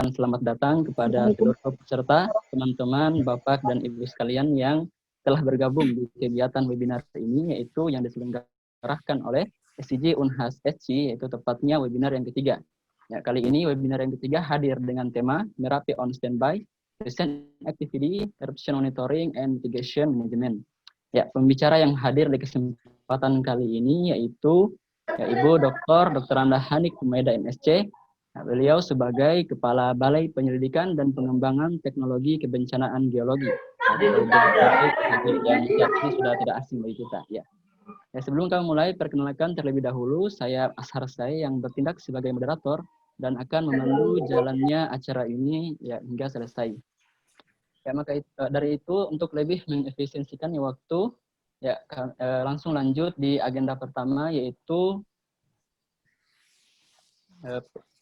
mengucapkan selamat datang kepada seluruh peserta, teman-teman, Bapak dan Ibu sekalian yang telah bergabung di kegiatan webinar ini, yaitu yang diselenggarakan oleh SCJ Unhas SC, yaitu tepatnya webinar yang ketiga. Ya, kali ini webinar yang ketiga hadir dengan tema Merapi on Standby, Recent Activity, Eruption Monitoring, and Mitigation Management. Ya, pembicara yang hadir di kesempatan kali ini yaitu Ibu Dr. Anda Hanik Humaida MSc. Nah, beliau sebagai Kepala Balai Penyelidikan dan Pengembangan Teknologi Kebencanaan Geologi. Yang saat ini sudah tidak asing bagi kita. Ya. Sebelum kami mulai, perkenalkan terlebih dahulu, saya Ashar Sai yang bertindak sebagai moderator dan akan memandu jalannya acara ini ya, hingga selesai. Ya, maka dari itu untuk lebih mengefisiensikan waktu, ya langsung lanjut di agenda pertama, yaitu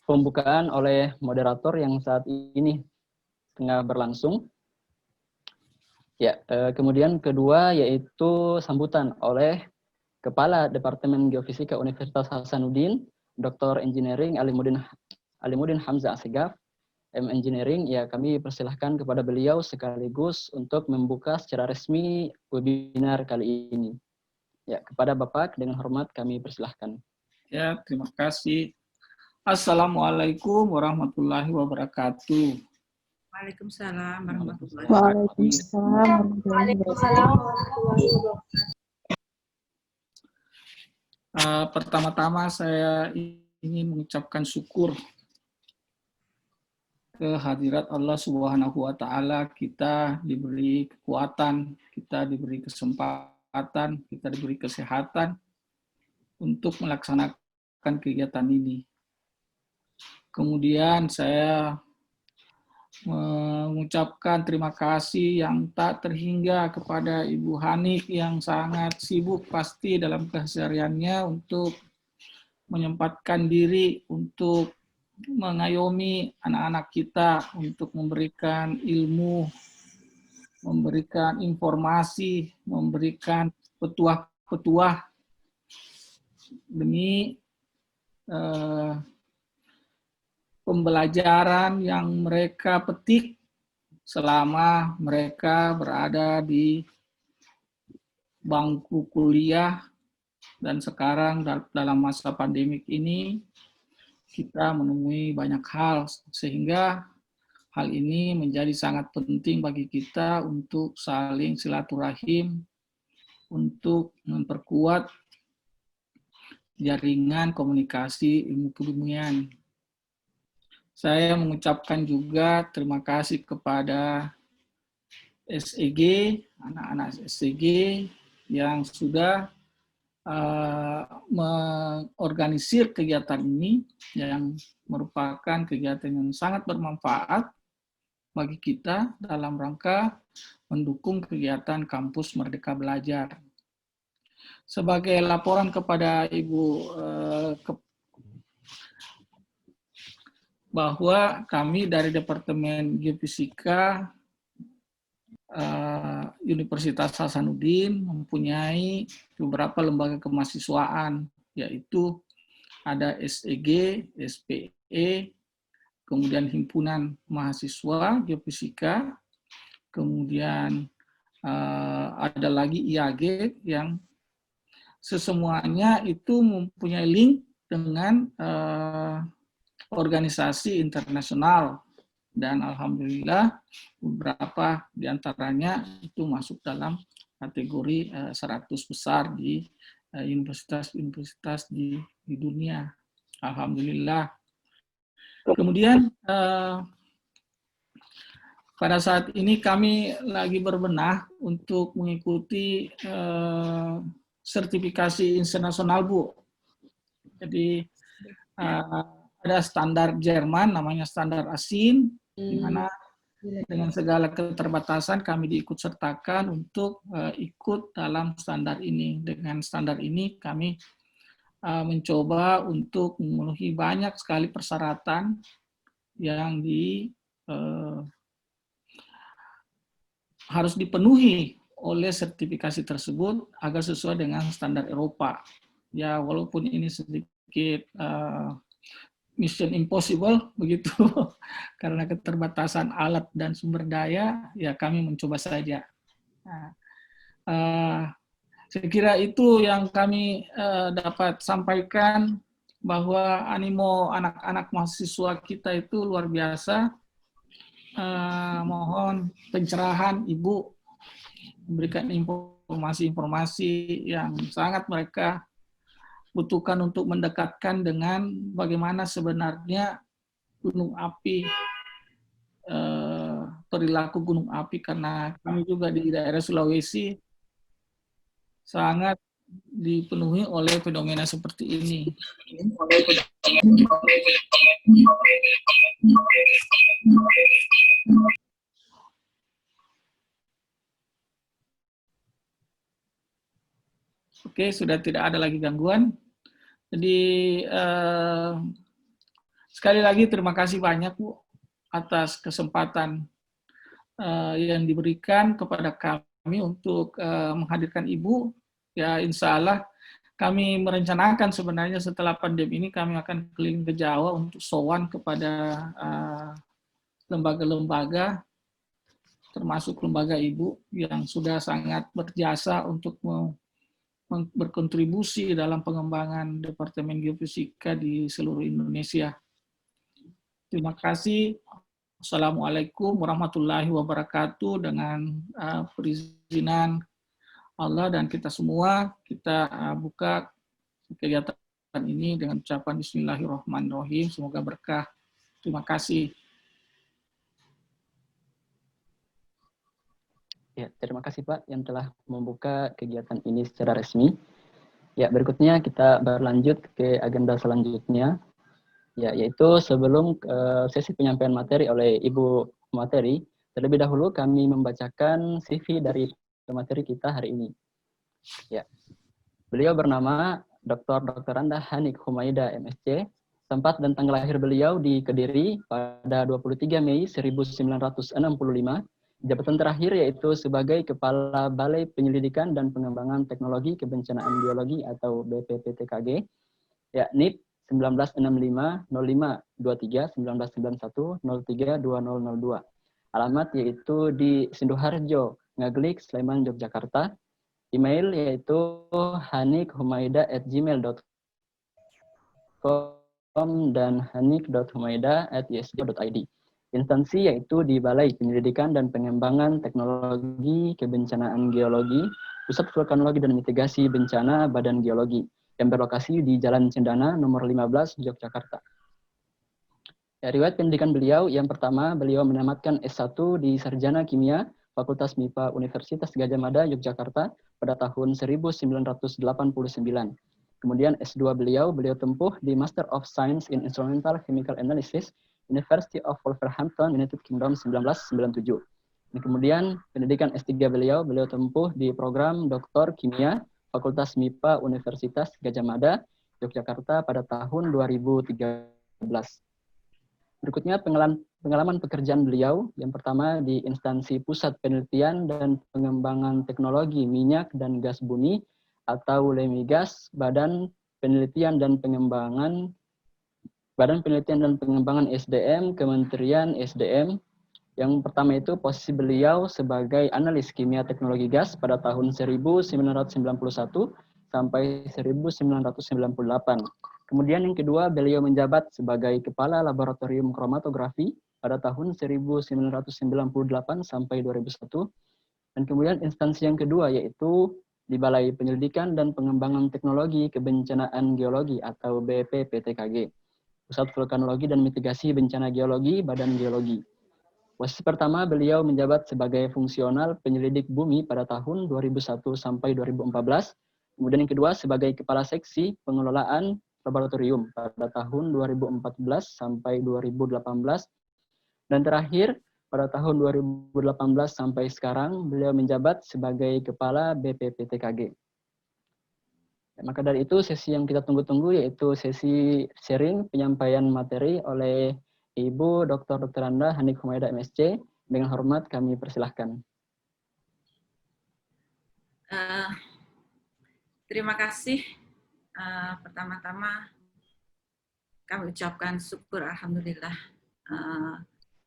pembukaan oleh moderator yang saat ini tengah berlangsung. Ya, kemudian kedua yaitu sambutan oleh Kepala Departemen Geofisika Universitas Hasanuddin, Dr. Engineering Alimuddin Hamzah Assegaf, Engineering. Ya, kami persilahkan kepada beliau sekaligus untuk membuka secara resmi webinar kali ini. Ya, kepada Bapak dengan hormat kami persilahkan. Ya, terima kasih. Assalamualaikum warahmatullahi wabarakatuh. Waalaikumsalam warahmatullahi wabarakatuh. Pertama-tama saya ingin mengucapkan syukur kehadirat Allah Subhanahu wa Ta'ala. Kita diberi kekuatan, kita diberi kesempatan, kita diberi kesehatan untuk melaksanakan kegiatan ini. Kemudian saya mengucapkan terima kasih yang tak terhingga kepada Ibu Hanik yang sangat sibuk pasti dalam kesehariannya untuk menyempatkan diri untuk mengayomi anak-anak kita, untuk memberikan ilmu, memberikan informasi, memberikan petuah-petuah demi pembelajaran yang mereka petik selama mereka berada di bangku kuliah, dan sekarang dalam masa pandemik ini kita menemui banyak hal, sehingga hal ini menjadi sangat penting bagi kita untuk saling silaturahim, untuk memperkuat jaringan komunikasi ilmu kebumian. Saya mengucapkan juga terima kasih kepada SEG, anak-anak SEG yang sudah mengorganisir kegiatan ini, yang merupakan kegiatan yang sangat bermanfaat bagi kita dalam rangka mendukung kegiatan Kampus Merdeka Belajar. Sebagai laporan kepada Ibu bahwa kami dari Departemen Geofisika Universitas Hasanuddin mempunyai beberapa lembaga kemahasiswaan, yaitu ada SEG, SPE, kemudian Himpunan Mahasiswa Geofisika, kemudian ada lagi IAG yang sesemuanya itu mempunyai link dengan organisasi internasional, dan alhamdulillah beberapa diantaranya itu masuk dalam kategori 100 besar di universitas-universitas di dunia. Alhamdulillah. Kemudian pada saat ini kami lagi berbenah untuk mengikuti sertifikasi internasional, Bu. Jadi ada standar Jerman namanya standar ASIN, di mana dengan segala keterbatasan kami diikut sertakan untuk ikut dalam standar ini. Dengan standar ini kami mencoba untuk memenuhi banyak sekali persyaratan yang harus dipenuhi oleh sertifikasi tersebut agar sesuai dengan standar Eropa. Ya, walaupun ini sedikit mission impossible begitu karena keterbatasan alat dan sumber daya, ya kami mencoba saja. Nah, saya kira itu yang kami dapat sampaikan, bahwa animo anak-anak mahasiswa kita itu luar biasa. Mohon pencerahan Ibu, memberikan informasi-informasi yang sangat mereka butuhkan untuk mendekatkan dengan bagaimana sebenarnya gunung api, perilaku gunung api, karena kami juga di daerah Sulawesi sangat dipenuhi oleh fenomena seperti ini. Oke, sudah tidak ada lagi gangguan. Jadi sekali lagi terima kasih banyak Bu atas kesempatan yang diberikan kepada kami untuk menghadirkan Ibu. Ya, insya Allah kami merencanakan sebenarnya setelah pandemi ini kami akan keliling ke Jawa untuk sowan kepada lembaga-lembaga, termasuk lembaga Ibu yang sudah sangat berjasa untuk berkontribusi dalam pengembangan Departemen Geofisika di seluruh Indonesia. Terima kasih. Assalamualaikum warahmatullahi wabarakatuh. Dengan perizinan Allah dan kita semua, kita buka kegiatan ini dengan ucapan Bismillahirrahmanirrahim. Semoga berkah. Terima kasih. Ya, terima kasih Pak yang telah membuka kegiatan ini secara resmi. Ya, berikutnya kita berlanjut ke agenda selanjutnya, ya, yaitu sebelum sesi penyampaian materi oleh Ibu Materi, terlebih dahulu kami membacakan CV dari pemateri kita hari ini. Ya, beliau bernama Dr. Anda Hanik Humaida MSc. Tempat dan tanggal lahir beliau di Kediri pada 23 Mei 1965. Jabatan terakhir yaitu sebagai Kepala Balai Penyelidikan dan Pengembangan Teknologi Kebencanaan Geologi atau BPPTKG, ya, NIP 1965 0523 1991 03 2002. Alamat yaitu di Sinduharjo, Ngaglik, Sleman, Yogyakarta. Email yaitu hanikhumaida@gmail.com dan hanik.humaida@isj.id. Instansi yaitu di Balai Penyelidikan dan Pengembangan Teknologi Kebencanaan Geologi, Pusat Vulkanologi dan Mitigasi Bencana Badan Geologi, yang berlokasi di Jalan Cendana nomor 15 Yogyakarta. Ya, riwayat pendidikan beliau, yang pertama beliau menamatkan S1 di Sarjana Kimia Fakultas MIPA Universitas Gadjah Mada Yogyakarta pada tahun 1989. Kemudian S2 beliau tempuh di Master of Science in Instrumental Chemical Analysis University of Wolverhampton, United Kingdom 1997. Dan kemudian pendidikan S3 beliau tempuh di program Doktor Kimia Fakultas MIPA Universitas Gadjah Mada Yogyakarta pada tahun 2013. Berikutnya pengalaman pekerjaan beliau, yang pertama di instansi Pusat Penelitian dan Pengembangan Teknologi Minyak dan Gas Bumi atau LEMIGAS, Badan Penelitian dan Pengembangan SDM, Kementerian SDM. Yang pertama itu posisi beliau sebagai analis kimia teknologi gas pada tahun 1991 sampai 1998. Kemudian yang kedua, beliau menjabat sebagai Kepala Laboratorium Kromatografi pada tahun 1998 sampai 2001. Dan kemudian instansi yang kedua yaitu di Balai Penyelidikan dan Pengembangan Teknologi Kebencanaan Geologi atau BPPTKG, Pusat Vulkanologi dan Mitigasi Bencana Geologi, Badan Geologi. Posisi pertama, beliau menjabat sebagai fungsional penyelidik bumi pada tahun 2001 sampai 2014. Kemudian yang kedua, sebagai Kepala Seksi Pengelolaan Laboratorium pada tahun 2014 sampai 2018. Dan terakhir, pada tahun 2018 sampai sekarang, beliau menjabat sebagai Kepala BPPTKG. Maka dari itu, sesi yang kita tunggu-tunggu yaitu sesi sharing penyampaian materi oleh Ibu Dr. Anda Hanik Humaida MSc. Dengan hormat kami persilahkan. Terima kasih. Pertama-tama kami ucapkan syukur alhamdulillah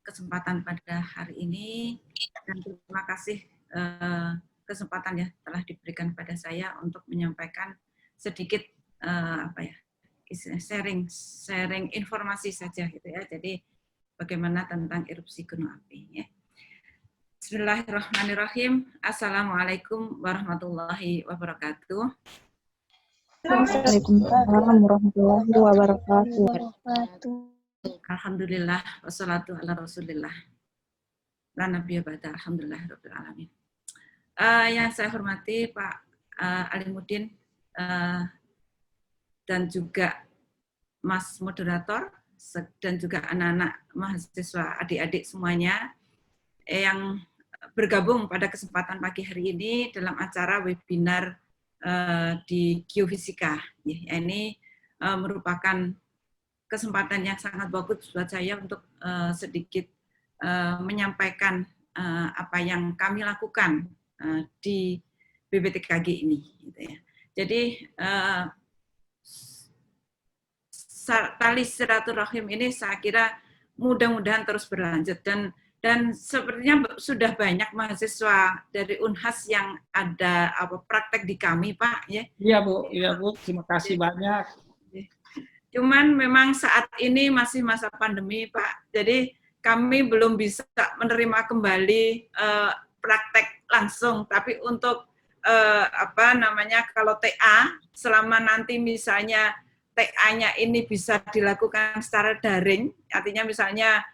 kesempatan pada hari ini, dan terima kasih kesempatan ya telah diberikan pada saya untuk menyampaikan sedikit sharing informasi saja gitu ya. Jadi bagaimana tentang erupsi gunung api ya. Bismillahirrahmanirrahim. Assalamualaikum warahmatullahi wabarakatuh. Waalaikumsalam warahmatullahi wabarakatuh. Alhamdulillah wassalatu ala rasulillah. La nabiyya ba'da, alhamdulillah rabbil alamin. Yang saya hormati Pak Alimuddin dan juga Mas Moderator dan juga anak-anak mahasiswa adik-adik semuanya yang bergabung pada kesempatan pagi hari ini dalam acara webinar di Geofisika. Ya, ini merupakan kesempatan yang sangat bagus buat saya untuk sedikit menyampaikan apa yang kami lakukan di BPTKG ini. Gitu ya. Jadi tali silaturahim ini saya kira mudah-mudahan terus berlanjut dan sepertinya sudah banyak mahasiswa dari Unhas yang ada praktek di kami, Pak, ya. Iya Bu, terima kasih banyak. Cuman memang saat ini masih masa pandemi, Pak. Jadi kami belum bisa menerima kembali praktek langsung, tapi untuk kalau TA selama nanti misalnya TA-nya ini bisa dilakukan secara daring, artinya misalnya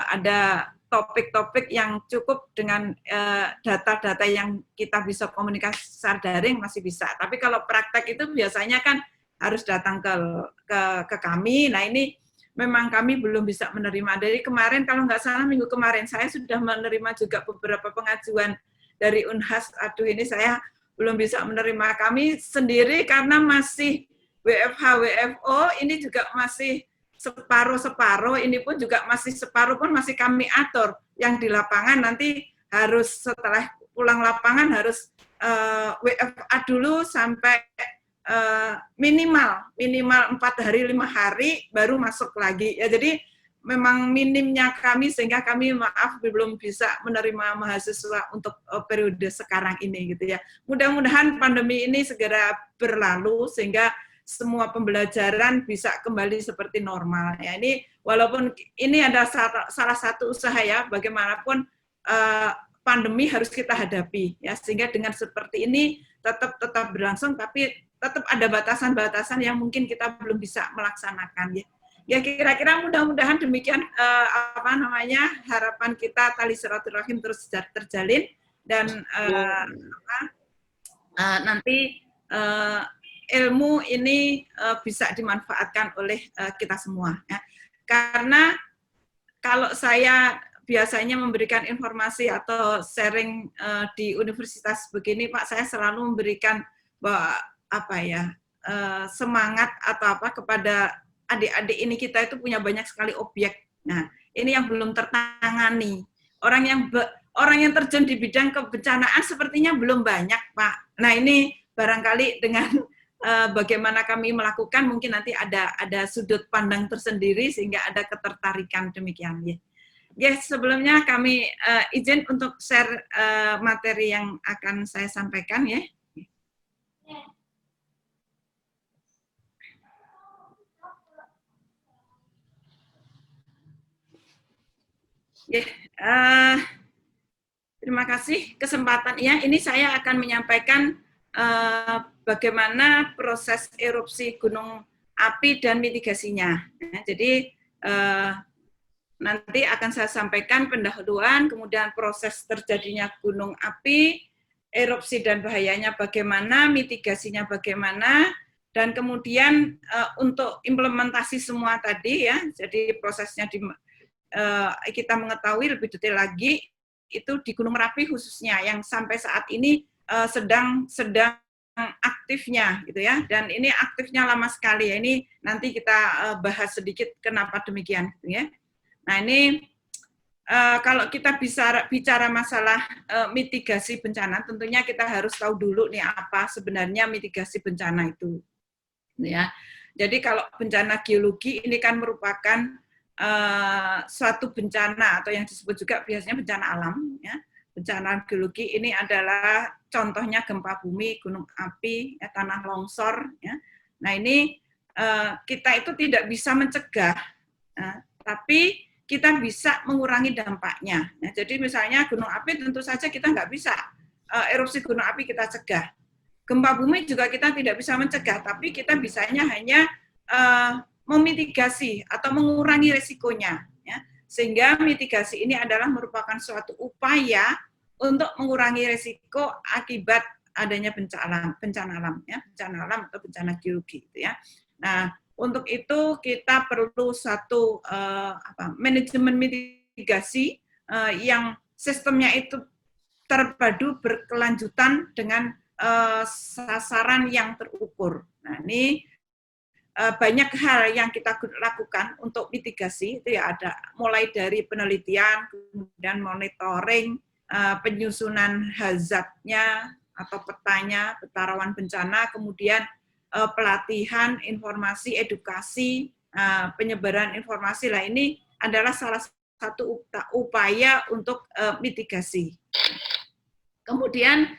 ada topik-topik yang cukup dengan data-data yang kita bisa komunikasi secara daring masih bisa. Tapi kalau praktek itu biasanya kan harus datang ke kami. Nah ini memang kami belum bisa menerima. Dari kemarin kalau nggak salah minggu kemarin saya sudah menerima juga beberapa pengajuan dari Unhas. Aduh ini saya belum bisa menerima. Kami sendiri karena masih WFH, WFO ini juga masih separuh-separuh, ini pun juga masih separuh pun masih kami atur. Yang di lapangan nanti harus setelah pulang lapangan harus WFA dulu sampai minimal 4 hari 5 hari baru masuk lagi. Ya jadi memang minimnya kami sehingga kami belum bisa menerima mahasiswa untuk periode sekarang ini gitu ya. Mudah-mudahan pandemi ini segera berlalu sehingga semua pembelajaran bisa kembali seperti normal. Ya, ini walaupun ini ada salah satu usaha ya, bagaimanapun pandemi harus kita hadapi ya, sehingga dengan seperti ini tetap berlangsung, tapi tetap ada batasan-batasan yang mungkin kita belum bisa melaksanakan ya. Ya kira-kira mudah-mudahan demikian harapan kita tali silaturahim terus terjalin dan nanti ilmu ini bisa dimanfaatkan oleh kita semua. Ya. Karena kalau saya biasanya memberikan informasi atau sharing di universitas begini, Pak, saya selalu memberikan semangat atau kepada adik-adik ini. Kita itu punya banyak sekali objek. Nah, ini yang belum tertangani. Orang yang terjun di bidang kebencanaan sepertinya belum banyak, Pak. Nah, ini barangkali dengan bagaimana kami melakukan mungkin nanti ada sudut pandang tersendiri sehingga ada ketertarikan demikian ya. Ya sebelumnya kami izin untuk share materi yang akan saya sampaikan ya. Ya, terima kasih kesempatan ya. Ini saya akan menyampaikan bagaimana proses erupsi gunung api dan mitigasinya. Jadi nanti akan saya sampaikan pendahuluan, kemudian proses terjadinya gunung api, erupsi dan bahayanya bagaimana, mitigasinya bagaimana, dan kemudian untuk implementasi semua tadi ya. Jadi prosesnya kita mengetahui lebih detail lagi itu di Gunung Merapi khususnya yang sampai saat ini sedang aktifnya gitu ya, dan ini aktifnya lama sekali ya. Ini nanti kita bahas sedikit kenapa demikian gitu ya. Nah ini kalau kita bicara masalah mitigasi bencana, tentunya kita harus tahu dulu nih apa sebenarnya mitigasi bencana itu ya. Jadi kalau bencana geologi ini kan merupakan suatu bencana atau yang disebut juga biasanya bencana alam. Ya. Bencana geologi ini adalah contohnya gempa bumi, gunung api, ya, tanah longsor. Ya. Nah ini kita itu tidak bisa mencegah, tapi kita bisa mengurangi dampaknya. Nah, jadi misalnya gunung api tentu saja kita nggak bisa erupsi gunung api kita cegah. Gempa bumi juga kita tidak bisa mencegah, tapi kita bisanya hanya memitigasi atau mengurangi resikonya. Ya. Sehingga mitigasi ini adalah merupakan suatu upaya untuk mengurangi resiko akibat adanya bencana alam, ya, bencana alam atau bencana geologi. Gitu ya. Nah, untuk itu kita perlu satu manajemen mitigasi yang sistemnya itu terpadu berkelanjutan dengan sasaran yang terukur. Nah, ini banyak hal yang kita lakukan untuk mitigasi, itu ya ada mulai dari penelitian, kemudian monitoring, penyusunan hazardnya atau petanya, peta rawan bencana, kemudian pelatihan, informasi, edukasi, penyebaran informasi. Lah ini adalah salah satu upaya untuk mitigasi. Kemudian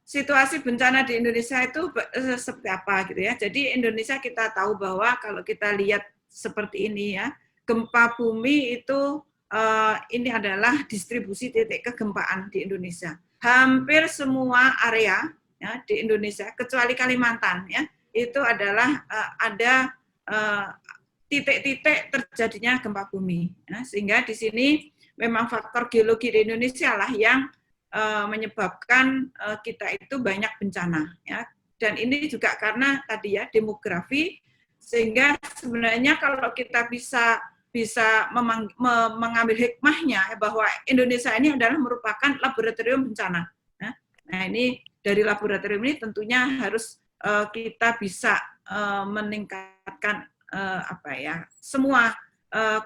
situasi bencana di Indonesia itu seperti apa gitu ya. Jadi Indonesia kita tahu bahwa kalau kita lihat seperti ini ya, gempa bumi itu ini adalah distribusi titik kegempaan di Indonesia. Hampir semua area ya di Indonesia kecuali Kalimantan ya, itu adalah ada titik-titik terjadinya gempa bumi. Ya, sehingga di sini memang faktor geologi di Indonesia lah yang menyebabkan kita itu banyak bencana ya, dan ini juga karena tadi ya demografi, sehingga sebenarnya kalau kita bisa mengambil hikmahnya bahwa Indonesia ini adalah merupakan laboratorium bencana ya. Nah ini dari laboratorium ini tentunya harus kita bisa meningkatkan semua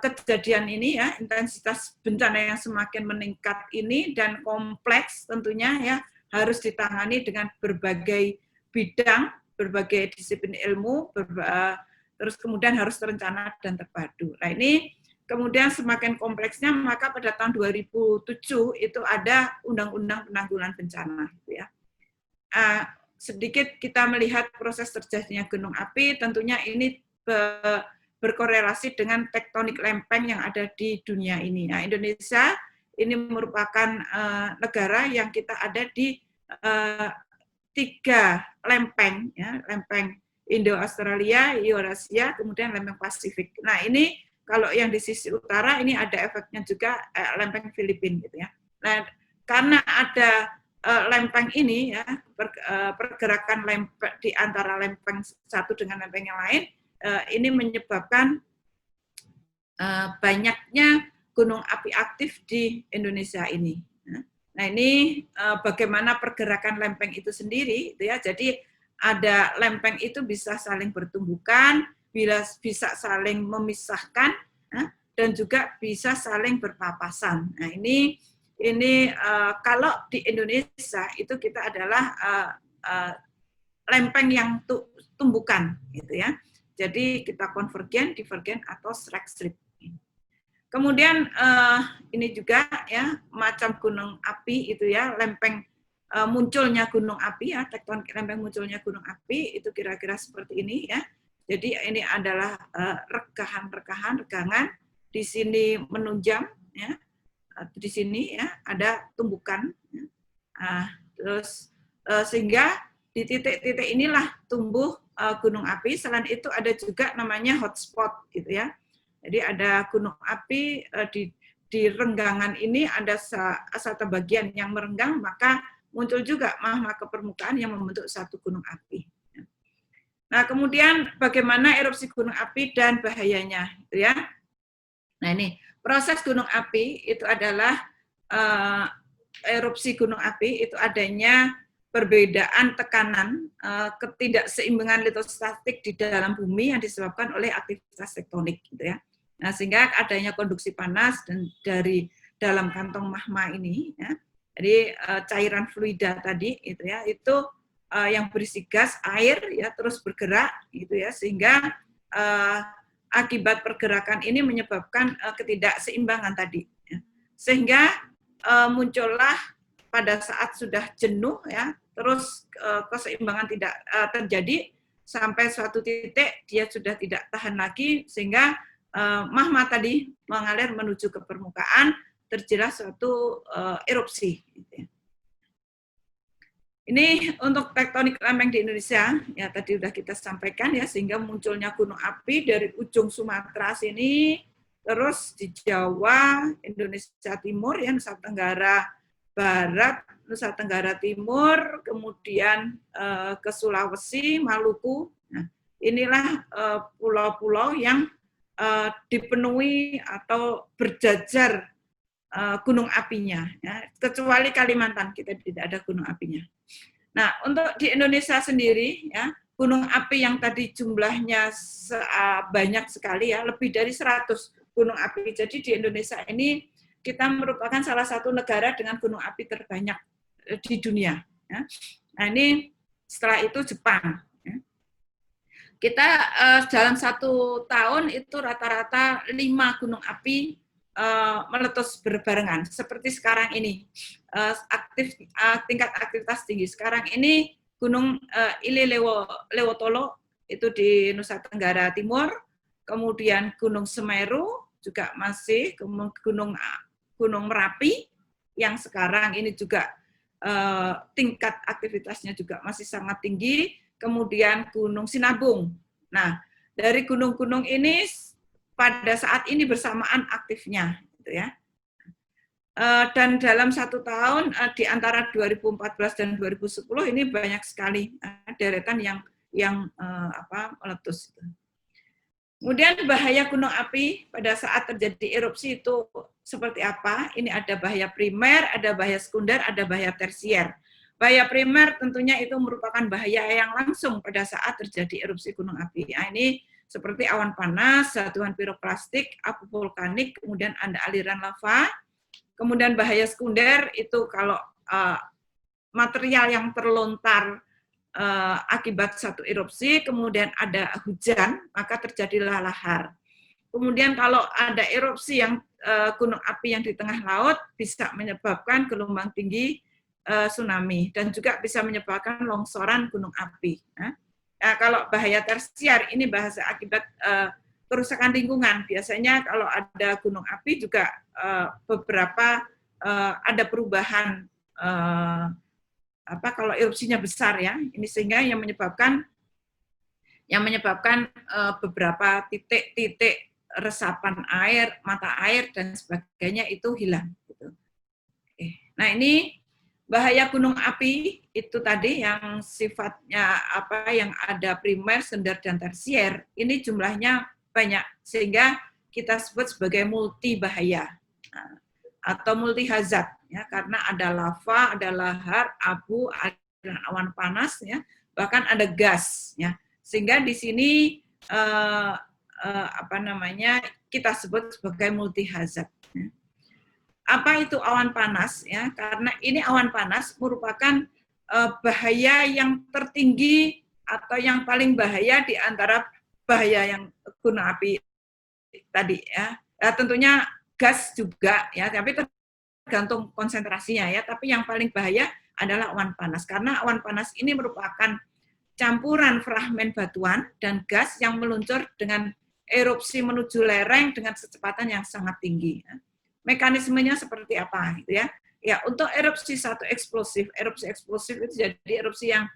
kejadian ini ya, intensitas bencana yang semakin meningkat ini dan kompleks tentunya ya harus ditangani dengan berbagai bidang, berbagai disiplin ilmu, terus kemudian harus terencana dan terpadu. Nah ini kemudian semakin kompleksnya, maka pada tahun 2007 itu ada Undang-Undang Penanggulangan Bencana gitu ya. Sedikit kita melihat proses terjadinya gunung api, tentunya ini berkorelasi dengan tektonik lempeng yang ada di dunia ini. Nah, Indonesia ini merupakan negara yang kita ada di 3 lempeng, ya, lempeng Indo-Australia, Eurasia, kemudian lempeng Pasifik. Nah, ini kalau yang di sisi utara ini ada efeknya juga lempeng Filipina gitu ya. Nah, karena ada lempeng ini ya, pergerakan lempeng di antara lempeng satu dengan lempeng yang lain, ini menyebabkan banyaknya gunung api aktif di Indonesia ini. Nah ini bagaimana pergerakan lempeng itu sendiri, gitu ya. Jadi ada lempeng itu bisa saling bertumbukan, bisa saling memisahkan, dan juga bisa saling berpapasan. Nah ini kalau di Indonesia itu kita adalah lempeng yang tumbukan, gitu ya. Jadi kita konvergen, divergen, atau strike-strip. Kemudian ini juga ya macam gunung api itu ya, lempeng munculnya gunung api ya, tektonik lempeng munculnya gunung api itu kira-kira seperti ini ya. Jadi ini adalah regangan. Di sini menunjang ya, di sini ya ada tumbukan. Ya. Terus sehingga di titik-titik inilah tumbuh gunung api. Selain itu ada juga namanya hotspot gitu ya. Jadi ada gunung api di renggangan ini ada satu bagian yang merenggang, maka muncul juga magma ke permukaan yang membentuk satu gunung api. Nah, kemudian bagaimana erupsi gunung api dan bahayanya gitu ya. Nah, ini proses gunung api itu adalah erupsi gunung api itu adanya perbedaan tekanan, ketidakseimbangan litostatik di dalam bumi yang disebabkan oleh aktivitas tektonik gitu ya. Nah, sehingga adanya konduksi panas dan dari dalam kantong magma ini ya. Jadi cairan fluida tadi itu ya, itu yang berisi gas, air, ya, terus bergerak, gitu ya, sehingga akibat pergerakan ini menyebabkan ketidakseimbangan tadi. Ya. Sehingga muncullah pada saat sudah jenuh, ya, terus keseimbangan tidak terjadi sampai suatu titik dia sudah tidak tahan lagi, sehingga magma tadi mengalir menuju ke permukaan, terjadilah suatu erupsi. Gitu ya. Ini untuk tektonik lempeng di Indonesia, ya tadi sudah kita sampaikan ya, sehingga munculnya gunung api dari ujung Sumatera sini, terus di Jawa, Indonesia Timur, ya Nusa Tenggara Barat, Nusa Tenggara Timur, kemudian ke Sulawesi, Maluku. Nah, inilah pulau-pulau yang dipenuhi atau berjajar gunung apinya, ya. Kecuali Kalimantan, kita tidak ada gunung apinya. Nah, untuk di Indonesia sendiri, ya, gunung api yang tadi jumlahnya banyak sekali, ya, lebih dari 100 gunung api. Jadi di Indonesia ini kita merupakan salah satu negara dengan gunung api terbanyak di dunia. Ya. Nah, ini setelah itu Jepang. Ya. Kita dalam 1 tahun itu rata-rata 5 gunung api meletus berbarengan seperti sekarang ini, tingkat aktivitas tinggi. Sekarang ini Gunung Ili Lewotolo itu di Nusa Tenggara Timur, kemudian Gunung Semeru juga masih, Gunung Merapi yang sekarang ini juga tingkat aktivitasnya juga masih sangat tinggi, kemudian Gunung Sinabung. Nah, dari gunung-gunung ini pada saat ini bersamaan aktifnya, gitu ya. Dan dalam 1 tahun di antara 2014 dan 2010 ini banyak sekali deretan yang meletus. Kemudian bahaya gunung api pada saat terjadi erupsi itu seperti apa? Ini ada bahaya primer, ada bahaya sekunder, ada bahaya tersier. Bahaya primer tentunya itu merupakan bahaya yang langsung pada saat terjadi erupsi gunung api. Nah, ini seperti awan panas, zatuan piroklastik, abu vulkanik, kemudian ada aliran lava. Kemudian bahaya sekunder itu kalau material yang terlontar akibat satu erupsi, kemudian ada hujan, maka terjadilah lahar. Kemudian kalau ada erupsi yang gunung api yang di tengah laut bisa menyebabkan gelombang tinggi tsunami dan juga bisa menyebabkan longsoran gunung api. Nah, kalau bahaya tersier ini bahasa akibat kerusakan lingkungan. Biasanya kalau ada gunung api juga beberapa ada perubahan kalau erupsinya besar, ya. Ini sehingga yang menyebabkan beberapa titik-titik resapan air, mata air dan sebagainya itu hilang. Gitu. Nah, ini bahaya gunung api itu tadi yang sifatnya yang ada primer, sekunder, dan tersier. Ini jumlahnya banyak sehingga kita sebut sebagai multi bahaya atau multi hazard, ya, karena ada lava, ada lahar, abu, ada awan panas, ya, bahkan ada gas, ya. Sehingga di sini kita sebut sebagai multi hazard. Ya. Apa itu awan panas? Ya, karena ini awan panas merupakan bahaya yang tertinggi atau yang paling bahaya di antara bahaya yang gunung api tadi, ya. Tentunya gas juga, ya, tapi tergantung konsentrasinya, ya. Tapi yang paling bahaya adalah awan panas karena awan panas ini merupakan campuran fragmen batuan dan gas yang meluncur dengan erupsi menuju lereng dengan kecepatan yang sangat tinggi. Ya. Mekanismenya seperti apa, gitu ya? Ya, untuk erupsi erupsi eksplosif itu jadi erupsi yang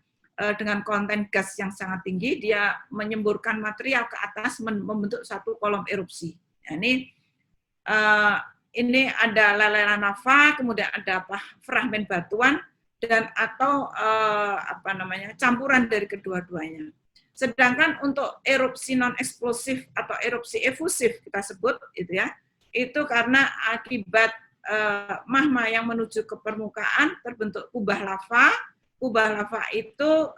dengan konten gas yang sangat tinggi, dia menyemburkan material ke atas membentuk satu kolom erupsi. Ya, ini ada leleran lava, kemudian ada fragmen batuan dan atau campuran dari kedua-duanya. Sedangkan untuk erupsi non eksplosif atau erupsi efusif kita sebut, itu ya. Itu karena akibat magma yang menuju ke permukaan terbentuk kubah lava. Kubah lava itu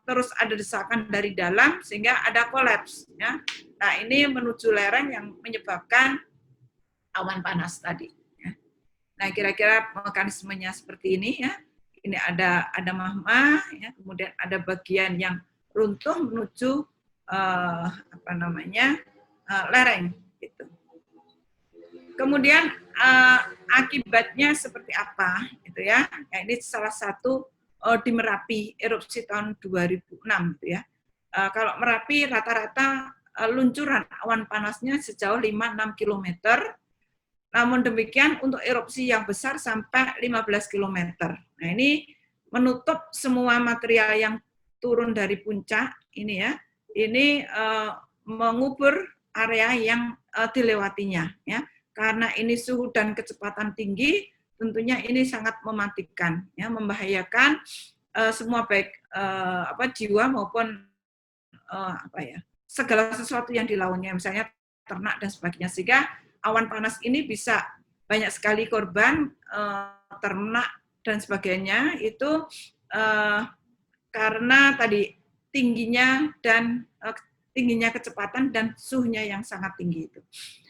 terus ada desakan dari dalam sehingga ada kolaps. Ya. Nah, ini menuju lereng yang menyebabkan awan panas tadi. Ya. Nah, kira-kira mekanismenya seperti ini, ya. ini ada magma, ya, kemudian ada bagian yang runtuh menuju lereng, gitu. Kemudian akibatnya seperti apa, gitu ya? Nah, ini salah satu di Merapi erupsi tahun 2006, gitu ya. Kalau Merapi rata-rata luncuran awan panasnya sejauh 5-6 km. Namun demikian untuk erupsi yang besar sampai 15 km. Nah, ini menutup semua material yang turun dari puncak ini ya. Ini mengubur area yang dilewatinya ya. Karena ini suhu dan kecepatan tinggi, tentunya ini sangat mematikan ya, membahayakan semua baik jiwa maupun segala sesuatu yang dilawannya, misalnya ternak dan sebagainya, sehingga awan panas ini bisa banyak sekali korban ternak dan sebagainya itu karena tadi tingginya kecepatan dan suhunya yang sangat tinggi itu.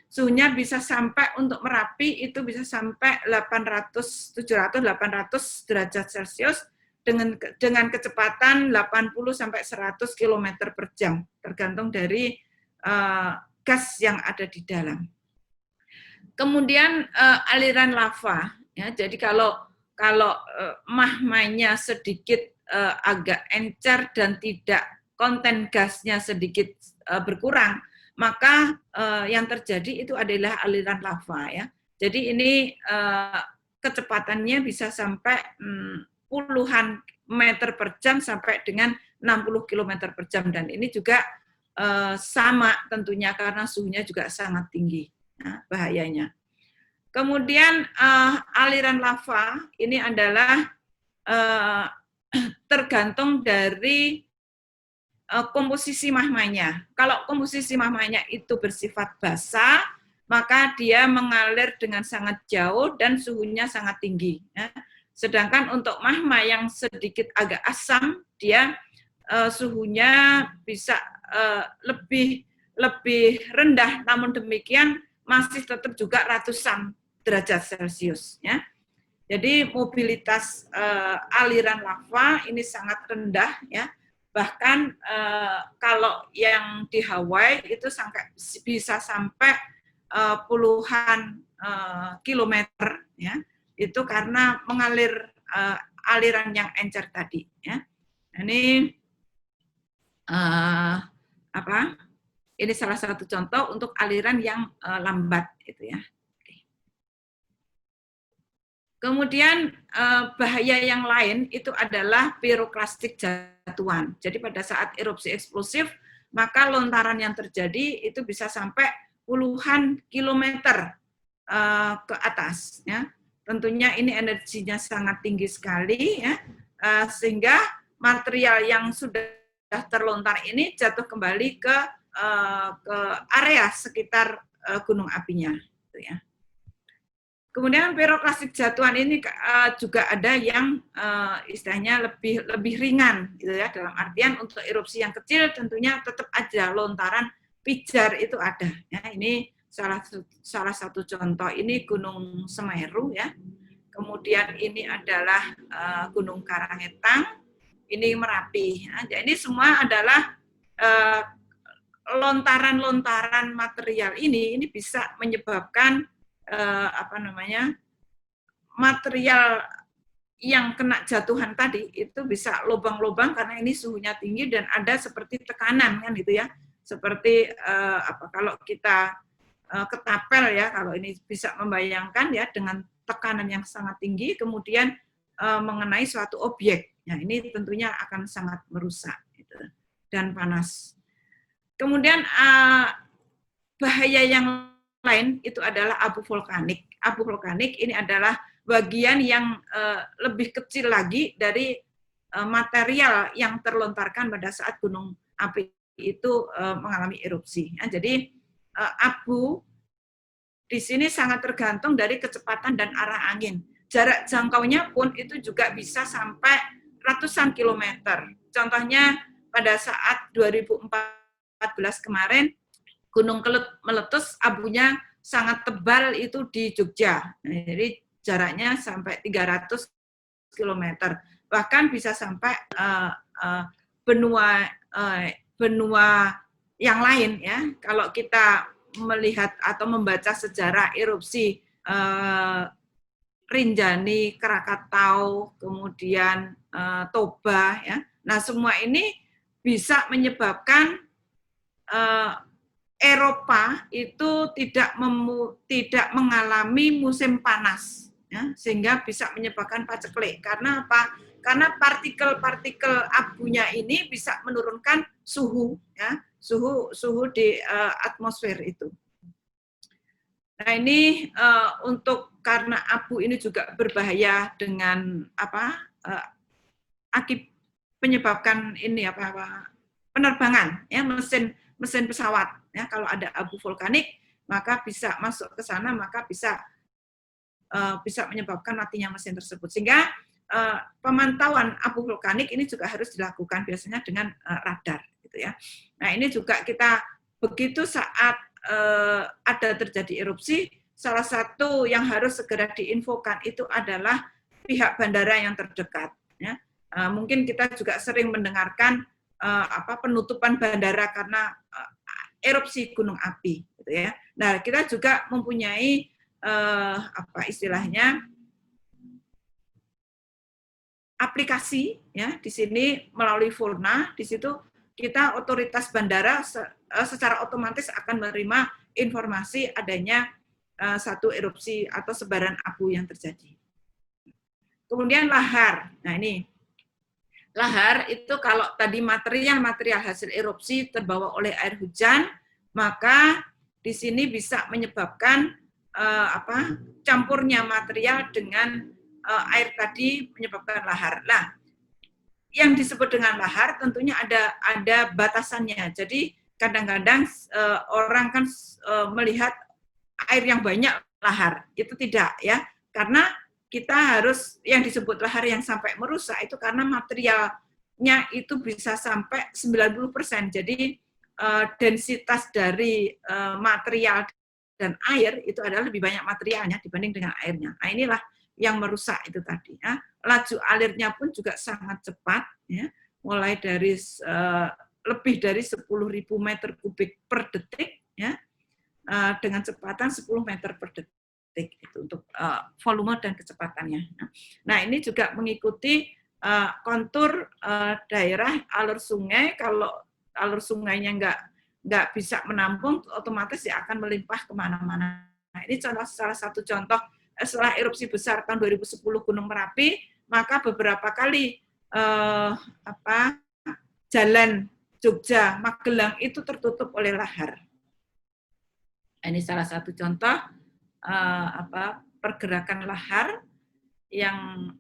Suhunya bisa sampai untuk Merapi itu bisa sampai 700-800 derajat Celcius dengan kecepatan 80 sampai 100 km per jam, tergantung dari gas yang ada di dalam. Kemudian aliran lava, ya. Jadi kalau magmanya sedikit agak encer dan tidak konten gasnya sedikit berkurang, maka yang terjadi itu adalah aliran lava, ya. Jadi ini kecepatannya bisa sampai puluhan meter per jam sampai dengan 60 km per jam, dan ini juga sama tentunya karena suhunya juga sangat tinggi. Nah, bahayanya. Kemudian aliran lava ini adalah tergantung dari komposisi magmanya. Kalau komposisi magmanya itu bersifat basah, maka dia mengalir dengan sangat jauh dan suhunya sangat tinggi. Ya. Sedangkan untuk magma yang sedikit agak asam, dia suhunya bisa lebih rendah, namun demikian masih tetap juga ratusan derajat Celcius. Ya. Jadi mobilitas aliran lava ini sangat rendah, ya. Bahkan kalau yang di Hawaii itu bisa sampai puluhan kilometer, ya. Itu karena mengalir aliran yang encer tadi. Ya. Ini Ini salah satu contoh untuk aliran yang lambat, itu ya. Kemudian bahaya yang lain itu adalah piroklastik jatuhan. Jadi pada saat erupsi eksplosif, maka lontaran yang terjadi itu bisa sampai puluhan kilometer ke atas. Ya. Tentunya ini energinya sangat tinggi sekali, ya, sehingga material yang sudah terlontar ini jatuh kembali ke area sekitar gunung apinya. Gitu ya. Kemudian piroklastik jatuhan ini juga ada yang istilahnya lebih ringan, gitu ya. Dalam artian untuk erupsi yang kecil tentunya tetap ada lontaran pijar itu ada. Ya, ini salah satu contoh. Ini Gunung Semeru, ya. Kemudian ini adalah Gunung Karangetang. Ini Merapi. Ya. Jadi semua adalah lontaran-lontaran material ini bisa menyebabkan material yang kena jatuhan tadi itu bisa lubang-lubang karena ini suhunya tinggi dan ada seperti tekanan kan gitu ya, seperti kalau kita ketapel ya, kalau ini bisa membayangkan ya dengan tekanan yang sangat tinggi kemudian mengenai suatu objek, ya ini tentunya akan sangat merusak gitu, dan panas. Kemudian bahaya yang lain itu adalah abu vulkanik. Abu vulkanik ini adalah bagian yang lebih kecil lagi dari material yang terlontarkan pada saat gunung api itu mengalami erupsi. Ya, jadi abu di sini sangat tergantung dari kecepatan dan arah angin. Jarak jangkaunya pun itu juga bisa sampai ratusan kilometer. Contohnya pada saat 2014 kemarin, Gunung Kelut meletus, abunya sangat tebal itu di Jogja. Jadi jaraknya sampai 300 kilometer, bahkan bisa sampai benua yang lain ya. Kalau kita melihat atau membaca sejarah erupsi Rinjani, Krakatau, kemudian Toba ya. Nah, semua ini bisa menyebabkan Eropa itu tidak mengalami musim panas ya, sehingga bisa menyebabkan paceklik. Karena apa? Karena partikel-partikel abunya ini bisa menurunkan suhu ya, suhu di atmosfer itu. Nah, ini untuk karena abu ini juga berbahaya dengan menyebabkan ini penerbangan ya, mesin pesawat ya. Kalau ada abu vulkanik maka bisa masuk ke sana, maka bisa menyebabkan matinya mesin tersebut. Sehingga pemantauan abu vulkanik ini juga harus dilakukan biasanya dengan radar gitu ya. Nah, ini juga kita begitu saat ada terjadi erupsi, salah satu yang harus segera diinfokan itu adalah pihak bandara yang terdekat ya. Mungkin kita juga sering mendengarkan penutupan bandara karena erupsi gunung api gitu ya. Nah, kita juga mempunyai istilahnya aplikasi ya di sini melalui Furna. Di situ kita otoritas bandara secara otomatis akan menerima informasi adanya satu erupsi atau sebaran abu yang terjadi. Kemudian lahar. Nah, ini lahar itu kalau tadi material hasil erupsi terbawa oleh air hujan, maka di sini bisa menyebabkan campurnya material dengan air tadi menyebabkan lahar. Nah, yang disebut dengan lahar tentunya ada batasannya. Jadi kadang-kadang orang kan melihat air yang banyak lahar, itu tidak ya. Karena kita harus yang disebut lahar yang sampai merusak itu karena materialnya itu bisa sampai 90%. Jadi densitas dari material dan air itu adalah lebih banyak materialnya dibanding dengan airnya. Nah, inilah yang merusak itu tadi ya. Laju alirnya pun juga sangat cepat ya, mulai dari lebih dari 10.000 meter kubik per detik ya, dengan kecepatan 10 meter per detik itu untuk volume dan kecepatannya. Nah, ini juga mengikuti kontur daerah alur sungai. Kalau alur sungainya nggak bisa menampung, otomatis ya akan melimpah kemana-mana. Nah, ini salah satu contoh setelah erupsi besar tahun 2010 Gunung Merapi, maka beberapa kali jalan Jogja, Magelang itu tertutup oleh lahar. Ini salah satu contoh pergerakan lahar yang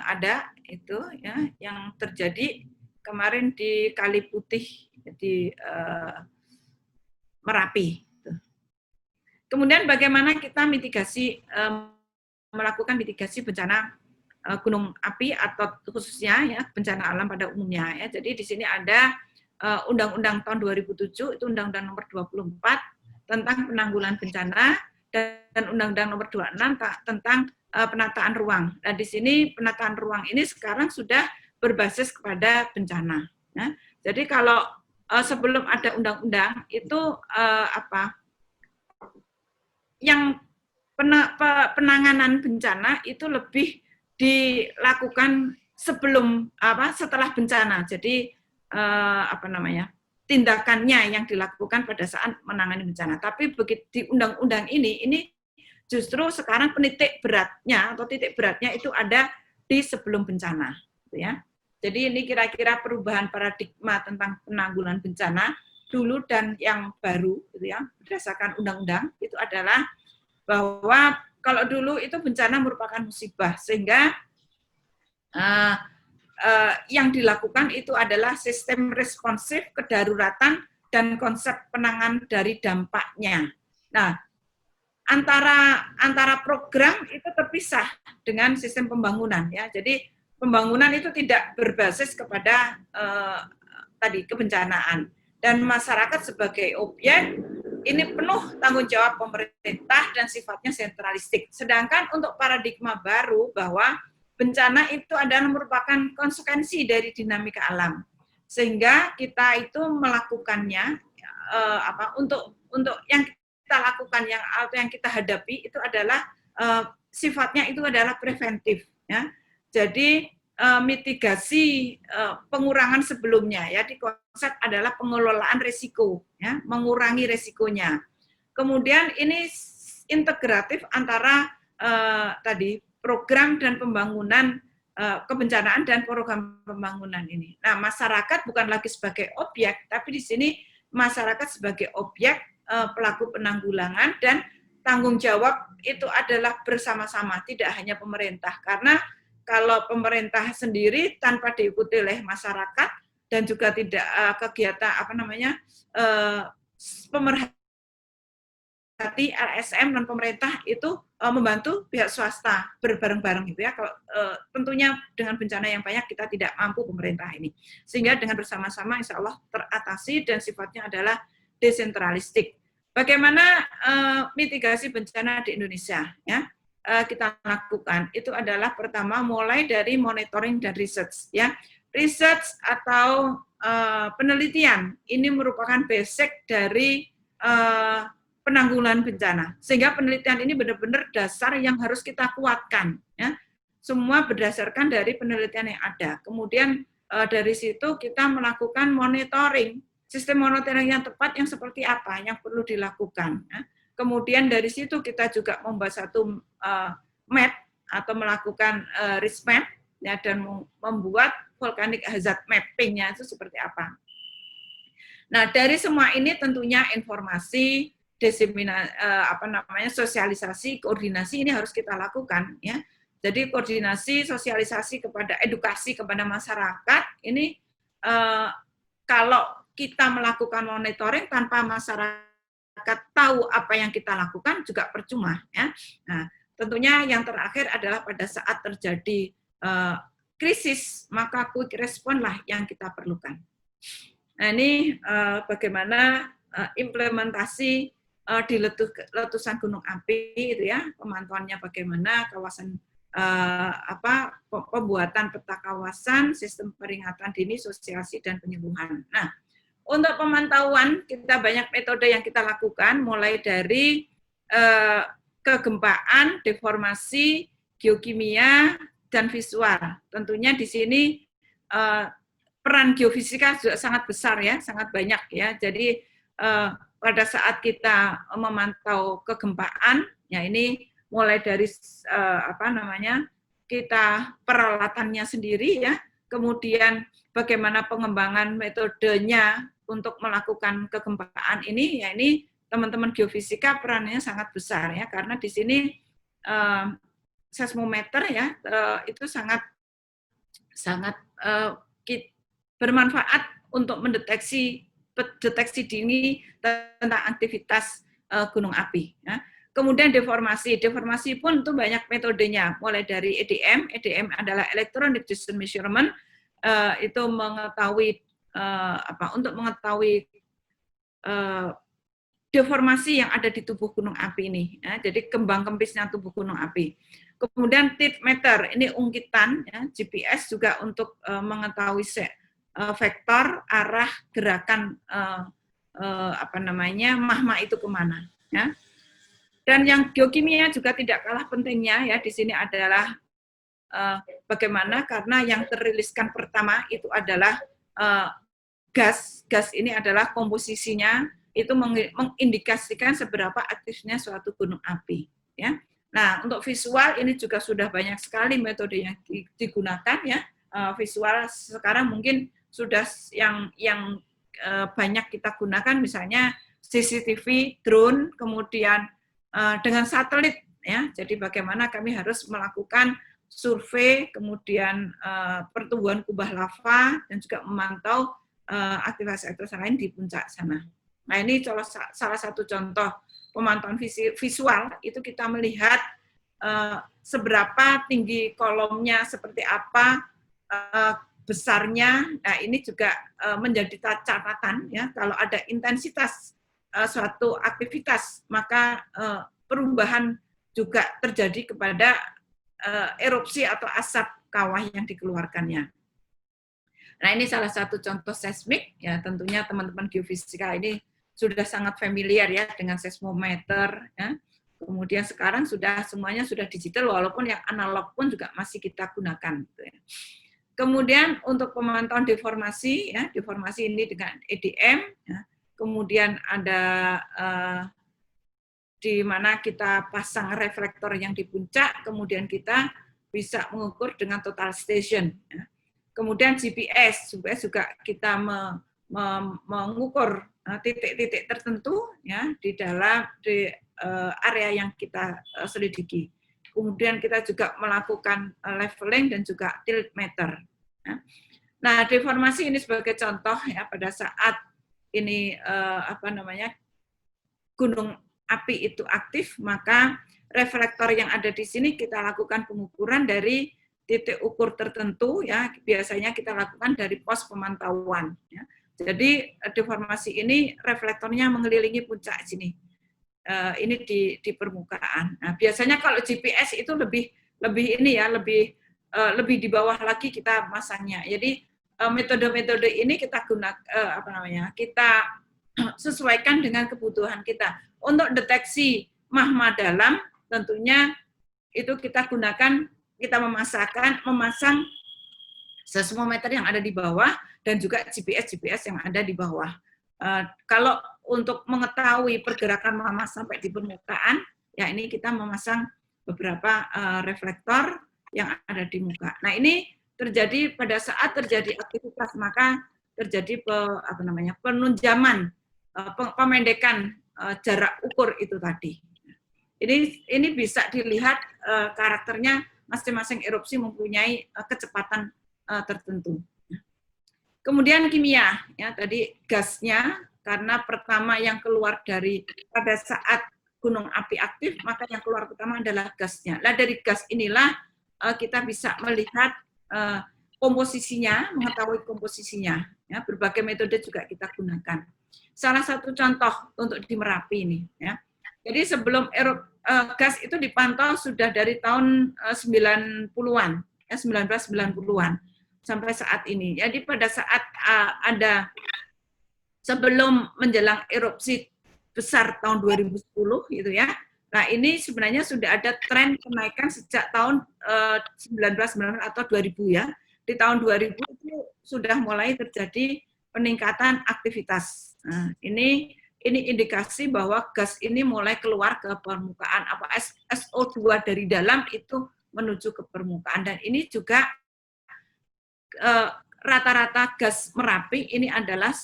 ada itu ya, yang terjadi kemarin di Kali Putih di Merapi. Kemudian bagaimana kita melakukan mitigasi bencana gunung api atau khususnya ya bencana alam pada umumnya ya. Jadi di sini ada Undang-Undang tahun 2007 itu Undang-Undang nomor 24 tentang penanggulangan bencana dan Undang-Undang nomor 26 tentang penataan ruang. Nah, di sini penataan ruang ini sekarang sudah berbasis kepada bencana. Ya. Jadi kalau sebelum ada undang-undang itu yang penanganan bencana itu lebih dilakukan setelah bencana. Jadi tindakannya yang dilakukan pada saat menangani bencana. Tapi begitu di undang-undang ini justru sekarang titik beratnya itu ada di sebelum bencana, gitu ya. Jadi ini kira-kira perubahan paradigma tentang penanggulangan bencana dulu dan yang baru, gitu ya, berdasarkan undang-undang itu adalah bahwa kalau dulu itu bencana merupakan musibah, sehingga yang dilakukan itu adalah sistem responsif, kedaruratan, dan konsep penanganan dari dampaknya. Nah, antara program itu terpisah dengan sistem pembangunan ya. Jadi pembangunan itu tidak berbasis kepada kebencanaan, dan masyarakat sebagai objek ini penuh tanggung jawab pemerintah dan sifatnya sentralistik. Sedangkan untuk paradigma baru bahwa bencana itu adalah merupakan konsekuensi dari dinamika alam. Sehingga kita itu melakukannya untuk yang kita lakukan atau yang kita hadapi itu adalah sifatnya itu adalah preventif, ya. Jadi mitigasi pengurangan sebelumnya, ya, di konsep adalah pengelolaan risiko, ya, mengurangi risikonya. Kemudian ini integratif antara tadi program dan pembangunan kebencanaan dan program pembangunan ini. Nah, masyarakat bukan lagi sebagai objek, tapi di sini masyarakat sebagai objek pelaku penanggulangan, dan tanggung jawab itu adalah bersama-sama, tidak hanya pemerintah. Karena kalau pemerintah sendiri tanpa diikuti oleh masyarakat dan juga tidak kegiatan pemerhati LSM dan pemerintah itu membantu pihak swasta berbareng-bareng gitu ya. Kalau tentunya dengan bencana yang banyak kita tidak mampu pemerintah ini. Sehingga dengan bersama-sama insya Allah teratasi dan sifatnya adalah desentralistik. Bagaimana mitigasi bencana di Indonesia, ya? Kita lakukan itu adalah pertama mulai dari monitoring dan research, ya. Research atau penelitian ini merupakan basic dari penanggulangan bencana, sehingga penelitian ini benar-benar dasar yang harus kita kuatkan, ya. Semua berdasarkan dari penelitian yang ada. Kemudian dari situ kita melakukan monitoring, sistem monitoring yang tepat yang seperti apa yang perlu dilakukan, ya. Kemudian dari situ kita juga membuat satu map atau melakukan risk map, ya, dan membuat volcanic hazard mapping-nya itu seperti apa. Nah, dari semua ini tentunya informasi, sosialisasi, koordinasi ini harus kita lakukan, ya. Jadi koordinasi, sosialisasi kepada edukasi kepada masyarakat ini kalau kita melakukan monitoring tanpa masyarakat tahu apa yang kita lakukan juga percuma, ya. Nah, tentunya yang terakhir adalah pada saat terjadi krisis, maka quick response lah yang kita perlukan. Nah, ini bagaimana implementasi di letusan gunung api itu, ya, pemantauannya bagaimana, kawasan pembuatan peta kawasan, sistem peringatan dini, sosialisasi dan penyembuhan. Nah, untuk pemantauan, kita banyak metode yang kita lakukan, mulai dari kegempaan, deformasi, geokimia, dan visual. Tentunya di sini peran geofisika juga sangat besar, ya, sangat banyak, ya. Jadi pada saat kita memantau kegempaan, ya, ini mulai dari kita peralatannya sendiri, ya, kemudian bagaimana pengembangan metodenya untuk melakukan kegempaan ini, ya, ini teman-teman geofisika perannya sangat besar, ya, karena di sini seismometer, ya, itu sangat bermanfaat untuk mendeteksi dini tentang aktivitas gunung api, ya. Kemudian deformasi pun itu banyak metodenya, mulai dari EDM adalah electronic distance measurement, itu mengetahui untuk mengetahui deformasi yang ada di tubuh gunung api ini, ya, jadi kembang kempisnya tubuh gunung api. Kemudian tip meter, ini ungkitan, ya, GPS juga untuk mengetahui vektor arah gerakan magma itu kemana, ya. Dan yang geokimia juga tidak kalah pentingnya, ya, di sini adalah bagaimana, karena yang teriliskan pertama itu adalah gas ini adalah komposisinya itu mengindikasikan seberapa aktifnya suatu gunung api, ya. Nah, untuk visual ini juga sudah banyak sekali metode yang digunakan, ya. Visual sekarang mungkin sudah yang banyak kita gunakan, misalnya CCTV, drone, kemudian dengan satelit, ya. Jadi bagaimana kami harus melakukan survei, kemudian pertumbuhan kubah lava, dan juga memantau aktivitas lain di puncak sana. Nah, ini salah satu contoh pemantauan visual, itu kita melihat seberapa tinggi kolomnya, seperti apa besarnya. Nah, ini juga menjadi catatan, ya, kalau ada intensitas suatu aktivitas, maka perubahan juga terjadi kepada erupsi atau asap kawah yang dikeluarkannya. Nah, ini salah satu contoh seismik, ya tentunya teman-teman geofisika ini sudah sangat familiar ya dengan seismometer, ya. Kemudian sekarang semuanya sudah digital, walaupun yang analog pun juga masih kita gunakan. Gitu ya. Kemudian untuk pemantauan deformasi, ya deformasi ini dengan EDM, ya. Kemudian ada di mana kita pasang reflektor yang di puncak, kemudian kita bisa mengukur dengan total station. Ya. Kemudian GPS juga kita mengukur titik-titik tertentu ya di dalam area yang kita selidiki. Kemudian kita juga melakukan leveling dan juga tilt meter. Ya. Nah, deformasi ini sebagai contoh ya pada saat ini gunung api itu aktif, maka reflektor yang ada di sini kita lakukan pengukuran dari titik ukur tertentu ya, biasanya kita lakukan dari pos pemantauan ya. Jadi deformasi ini reflektornya mengelilingi puncak sini. Ini di permukaan. Nah, biasanya kalau GPS itu lebih ini ya, lebih di bawah lagi kita masangnya. Jadi metode-metode ini kita gunakan kita sesuaikan dengan kebutuhan kita. Untuk deteksi magma dalam tentunya itu kita gunakan, kita memasang seismometer yang ada di bawah dan juga GPS yang ada di bawah. Kalau untuk mengetahui pergerakan magma sampai di permukaan, ya ini kita memasang beberapa reflektor yang ada di muka. Nah, ini terjadi pada saat terjadi aktivitas, maka terjadi penunjaman, pemendekan jarak ukur itu tadi. Ini bisa dilihat karakternya masing-masing erupsi mempunyai kecepatan tertentu. Kemudian kimia, ya tadi gasnya, karena pertama yang keluar pada saat gunung api aktif, maka yang keluar pertama adalah gasnya. Nah, dari gas inilah kita bisa melihat komposisinya, mengetahui komposisinya. Ya, berbagai metode juga kita gunakan. Salah satu contoh untuk di Merapi ini, ya. Jadi sebelum gas itu dipantau sudah dari tahun 90-an, ya 1990-an sampai saat ini. Jadi pada saat sebelum menjelang erupsi besar tahun 2010 gitu ya. Nah, ini sebenarnya sudah ada tren kenaikan sejak tahun 1990 atau 2000 ya. Di tahun 2000 itu sudah mulai terjadi peningkatan aktivitas. Nah, ini indikasi bahwa gas ini mulai keluar ke permukaan, SO2 dari dalam itu menuju ke permukaan. Dan ini juga rata-rata gas Merapi ini adalah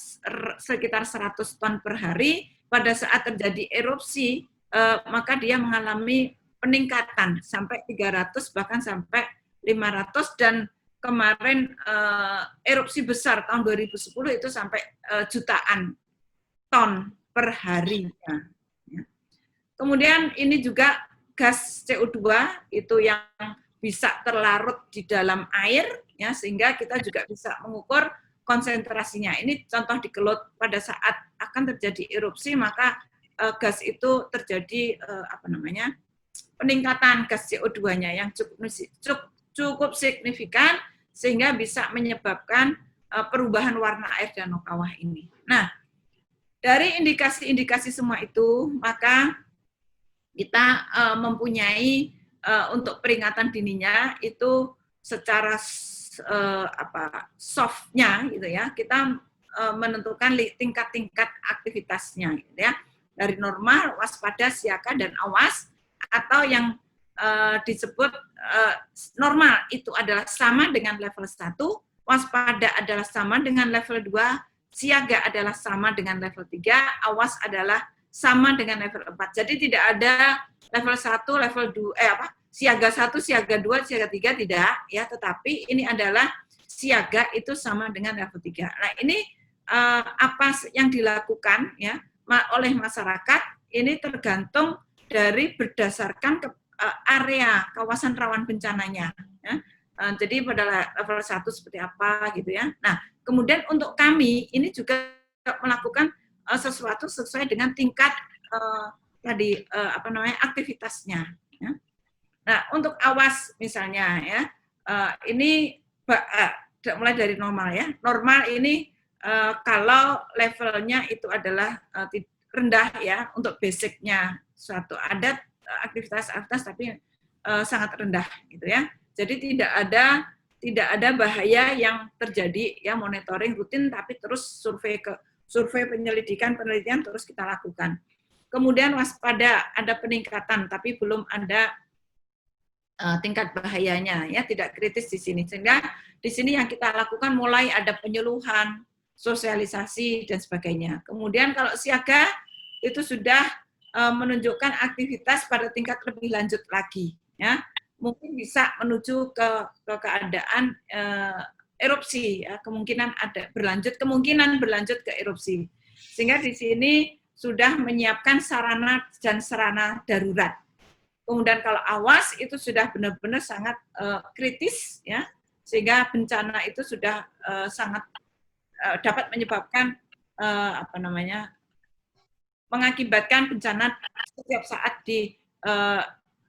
sekitar 100 ton per hari. Pada saat terjadi erupsi, maka dia mengalami peningkatan sampai 300 bahkan sampai 500, dan kemarin erupsi besar tahun 2010 itu sampai jutaan ton per hari. Kemudian ini juga gas CO2 itu yang bisa terlarut di dalam air, ya, sehingga kita juga bisa mengukur konsentrasinya. Ini contoh di Kelut pada saat akan terjadi erupsi, maka gas itu terjadi peningkatan gas CO2-nya yang cukup signifikan sehingga bisa menyebabkan perubahan warna air danau kawah ini. Nah, dari indikasi-indikasi semua itu, maka kita mempunyai untuk peringatan dininya itu secara soft-nya gitu ya, kita menentukan tingkat-tingkat aktivitasnya gitu ya. Dari normal, waspada, siaga, dan awas, atau yang disebut normal itu adalah sama dengan level 1, waspada adalah sama dengan level 2, siaga adalah sama dengan level 3, awas adalah sama dengan level 4. Jadi tidak ada level 1, level 2, siaga 1, siaga 2, siaga 3, tidak, ya, tetapi ini adalah siaga itu sama dengan level 3. Nah, ini apa yang dilakukan ya oleh masyarakat, ini tergantung dari berdasarkan area kawasan rawan bencananya. Ya. Jadi pada level 1 seperti apa gitu ya. Nah, kemudian untuk kami ini juga melakukan sesuatu sesuai dengan tingkat aktivitasnya. Ya. Nah, untuk awas misalnya ya, ini mulai dari normal ya. Normal ini kalau levelnya itu adalah rendah ya untuk basicnya suatu adat aktivitas tapi sangat rendah gitu ya. Jadi tidak ada bahaya yang terjadi ya, monitoring rutin tapi terus survei penelitian terus kita lakukan. Kemudian waspada, ada peningkatan tapi belum ada tingkat bahayanya ya, tidak kritis di sini. Sehingga di sini yang kita lakukan mulai ada penyuluhan, sosialisasi dan sebagainya. Kemudian kalau siaga itu sudah menunjukkan aktivitas pada tingkat lebih lanjut lagi ya. Mungkin bisa menuju ke keadaan erupsi ya, kemungkinan berlanjut ke erupsi. Sehingga di sini sudah menyiapkan sarana dan sarana darurat. Kemudian kalau awas itu sudah benar-benar sangat kritis ya, sehingga bencana itu sudah sangat dapat menyebabkan mengakibatkan bencana setiap saat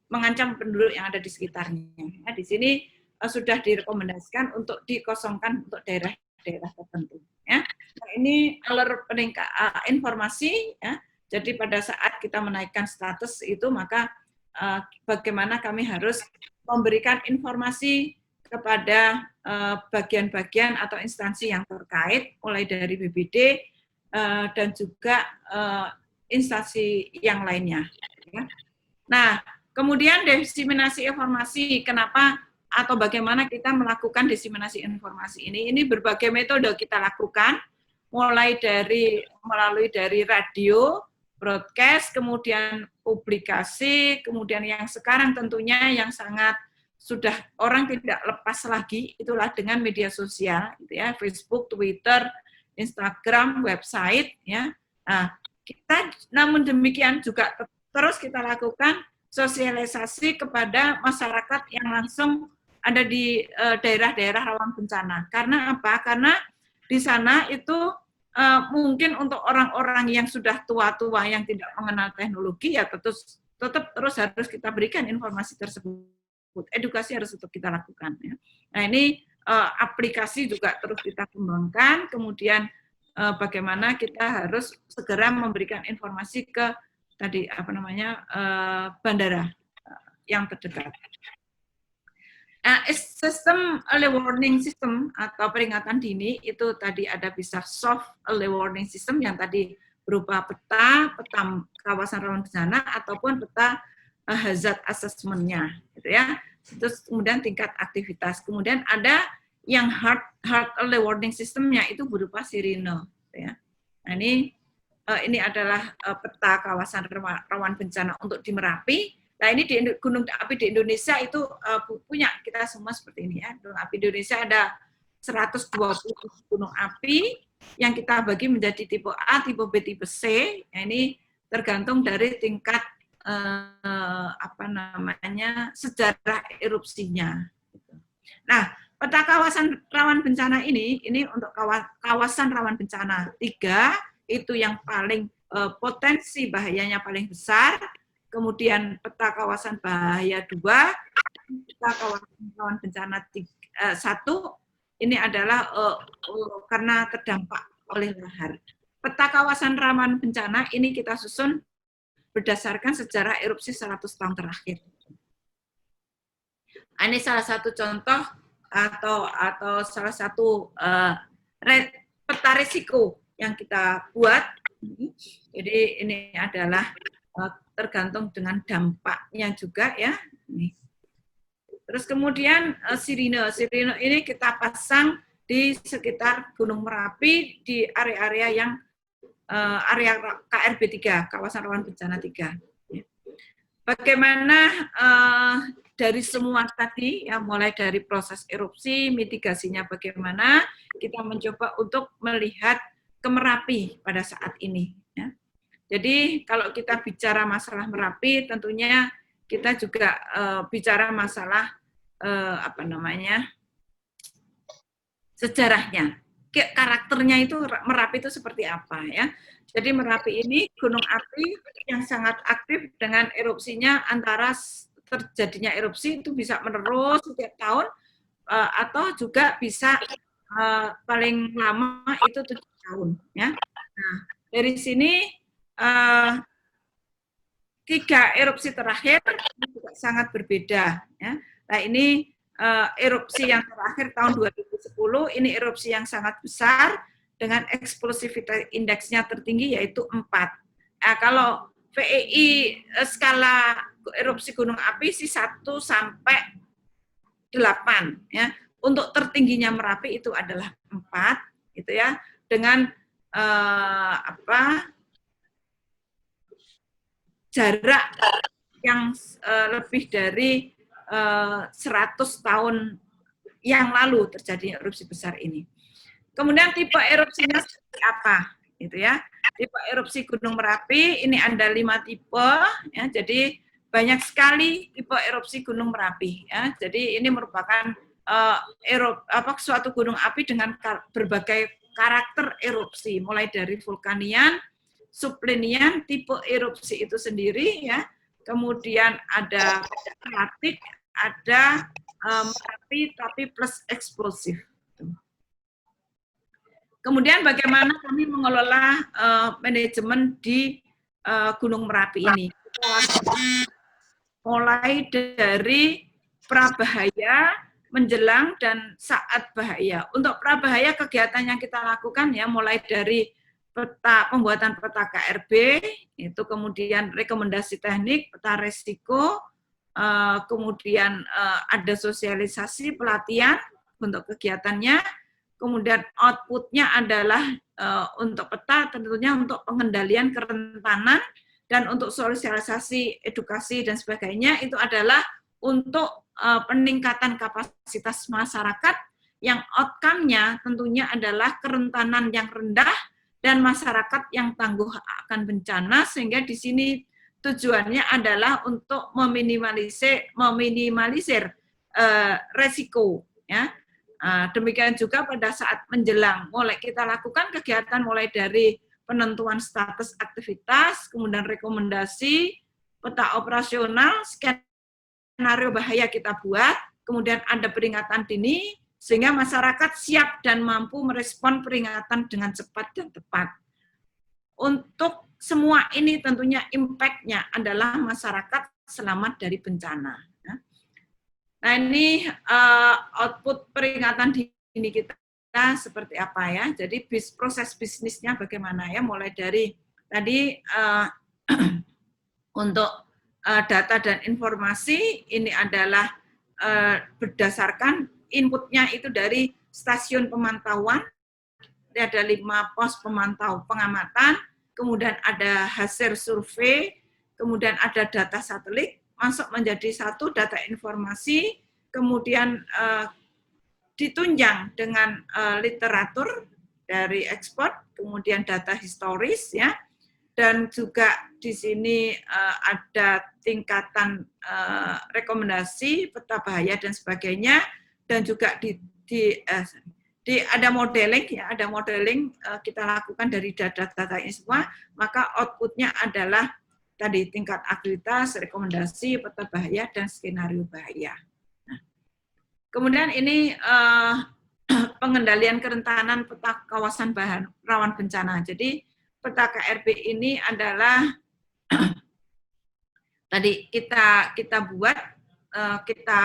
mengancam penduduk yang ada di sekitarnya. Nah, di sini sudah direkomendasikan untuk dikosongkan untuk daerah-daerah tertentu. Ya. Nah, ini alert informasi. Ya. Jadi pada saat kita menaikkan status itu maka bagaimana kami harus memberikan informasi kepada bagian-bagian atau instansi yang terkait, mulai dari BPD dan juga instansi yang lainnya. Ya. Nah, kemudian diseminasi informasi, kenapa atau bagaimana kita melakukan diseminasi informasi ini? Ini berbagai metode kita lakukan, mulai melalui dari radio, broadcast, kemudian publikasi, kemudian yang sekarang tentunya yang sangat sudah orang tidak lepas lagi, itulah dengan media sosial, gitu ya, Facebook, Twitter, Instagram, website, ya. Nah, kita namun demikian juga terus kita lakukan sosialisasi kepada masyarakat yang langsung ada di daerah-daerah rawan bencana. Karena apa? Karena di sana itu mungkin untuk orang-orang yang sudah tua-tua yang tidak mengenal teknologi ya tetap terus harus kita berikan informasi tersebut. Edukasi harus tetap kita lakukan. Ya. Nah ini aplikasi juga terus kita kembangkan. Kemudian bagaimana kita harus segera memberikan informasi ke tadi bandara yang terdekat. Sistem early warning system atau peringatan dini itu tadi ada bisa soft early warning system yang tadi berupa peta kawasan rawan bencana ataupun peta hazard assessment-nya, gitu ya. Terus kemudian tingkat aktivitas. Kemudian ada yang hard early warning system-nya itu berupa sirine, gitu ya. Nah ini adalah peta kawasan rawan bencana untuk di Merapi. Nah ini di gunung api di Indonesia itu punya kita semua seperti ini ya. Gunung api di Indonesia ada 120 gunung api yang kita bagi menjadi tipe A, tipe B, tipe C. Nah, ini tergantung dari tingkat sejarah erupsinya. Nah peta kawasan rawan bencana ini untuk kawasan rawan bencana 3 itu yang paling potensi bahayanya paling besar. Kemudian peta kawasan bahaya 2, peta kawasan rawan bencana 1, ini adalah karena terdampak oleh lahar. Peta kawasan rawan bencana ini kita susun berdasarkan sejarah erupsi 100 tahun terakhir. Ini salah satu contoh atau salah satu peta risiko yang kita buat. Jadi ini adalah tergantung dengan dampaknya juga ya. Terus kemudian sirine ini kita pasang di sekitar Gunung Merapi di area-area yang area KRB 3, kawasan rawan bencana 3. Bagaimana dari semua tadi ya, mulai dari proses erupsi, mitigasinya bagaimana, kita mencoba untuk melihat ke Merapi pada saat ini ya. Jadi kalau kita bicara masalah Merapi, tentunya kita juga bicara masalah sejarahnya, karakternya itu Merapi itu seperti apa ya. Jadi Merapi ini gunung api yang sangat aktif dengan erupsinya antara terjadinya erupsi itu bisa menerus setiap tahun atau juga bisa paling lama itu 7 tahun ya. Nah, dari sini 3 erupsi terakhir juga sangat berbeda ya. Nah, ini erupsi yang terakhir tahun 2010 ini erupsi yang sangat besar dengan explosivitas indeksnya tertinggi yaitu 4. Nah, kalau VEI skala erupsi gunung api sih 1 sampai 8 ya. Untuk tertingginya Merapi itu adalah 4 gitu ya. Dengan jarak yang lebih dari 100 tahun yang lalu terjadi erupsi besar ini. Kemudian tipe erupsinya seperti apa, gitu ya? Tipe erupsi Gunung Merapi ini ada 5 tipe, ya. Jadi banyak sekali tipe erupsi Gunung Merapi, ya. Jadi ini merupakan suatu gunung api dengan berbagai karakter erupsi, mulai dari vulkanian, subklinian, tipe erupsi itu sendiri, ya. Kemudian ada pelatik, ada Merapi tapi plus eksplosif. Kemudian bagaimana kami mengelola manajemen di Gunung Merapi ini? Mulai dari prabahaya, menjelang, dan saat bahaya. Untuk prabahaya kegiatan yang kita lakukan ya mulai dari pembuatan peta KRB, itu kemudian rekomendasi teknik, peta resiko, kemudian ada sosialisasi pelatihan untuk kegiatannya, kemudian outputnya adalah untuk peta tentunya untuk pengendalian kerentanan, dan untuk sosialisasi edukasi dan sebagainya itu adalah untuk peningkatan kapasitas masyarakat yang outcome-nya tentunya adalah kerentanan yang rendah dan masyarakat yang tangguh akan bencana, sehingga di sini tujuannya adalah untuk meminimalisir resiko ya. Demikian juga pada saat menjelang, mulai kita lakukan kegiatan mulai dari penentuan status aktivitas, kemudian rekomendasi, peta operasional, skenario bahaya kita buat, kemudian ada peringatan dini, sehingga masyarakat siap dan mampu merespon peringatan dengan cepat dan tepat. Untuk semua ini tentunya impact-nya adalah masyarakat selamat dari bencana. Nah, ini output peringatan dini kita seperti apa ya. Jadi proses bisnisnya bagaimana ya, mulai dari tadi untuk data dan informasi ini adalah berdasarkan inputnya itu dari stasiun pemantauan, ada 5 pos pemantau pengamatan, kemudian ada hasil survei, kemudian ada data satelit, masuk menjadi satu data informasi, kemudian ditunjang dengan literatur dari ekspor, kemudian data historis ya, dan juga di sini ada tingkatan rekomendasi, peta bahaya dan sebagainya, dan juga ada modeling ya, ada modeling kita lakukan dari data-data ini semua, maka outputnya adalah tadi tingkat aktivitas, rekomendasi, peta bahaya dan skenario bahaya. Nah, kemudian ini pengendalian kerentanan peta kawasan rawan bencana. Jadi peta KRB ini adalah tadi kita buat, kita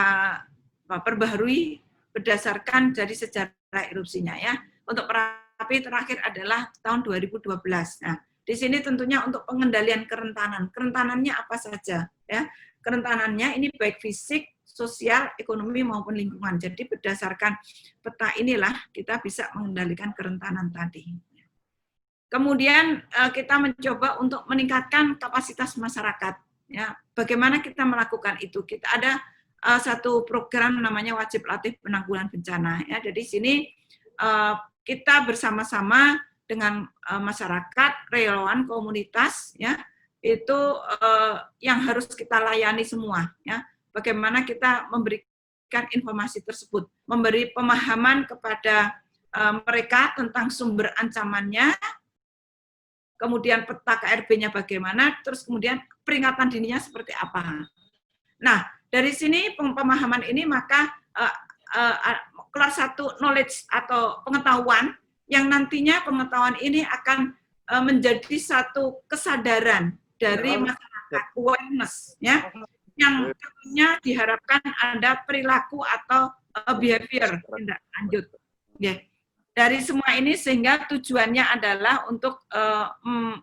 perbaharui berdasarkan dari sejarah erupsinya ya. Untuk Merapi terakhir adalah tahun 2012. Nah, di sini tentunya untuk pengendalian kerentanan. Kerentanannya apa saja ya? Kerentanannya ini baik fisik, sosial, ekonomi maupun lingkungan. Jadi berdasarkan peta inilah kita bisa mengendalikan kerentanan tadi. Kemudian kita mencoba untuk meningkatkan kapasitas masyarakat. Ya, bagaimana kita melakukan itu? Kita ada satu program namanya wajib latih penanggulangan bencana. Ya, jadi sini kita bersama-sama dengan masyarakat, relawan, komunitas, ya itu yang harus kita layani semua. Ya, bagaimana kita memberikan informasi tersebut, memberi pemahaman kepada mereka tentang sumber ancamannya. Kemudian peta KRB-nya bagaimana, terus kemudian peringatan dininya seperti apa. Nah, Dari sini pemahaman ini maka kelas 1 knowledge atau pengetahuan yang nantinya pengetahuan ini akan menjadi satu kesadaran dari masyarakat, awareness, ya, yang tentunya diharapkan ada perilaku atau behavior tindak lanjut. Ya. Dari semua ini sehingga tujuannya adalah untuk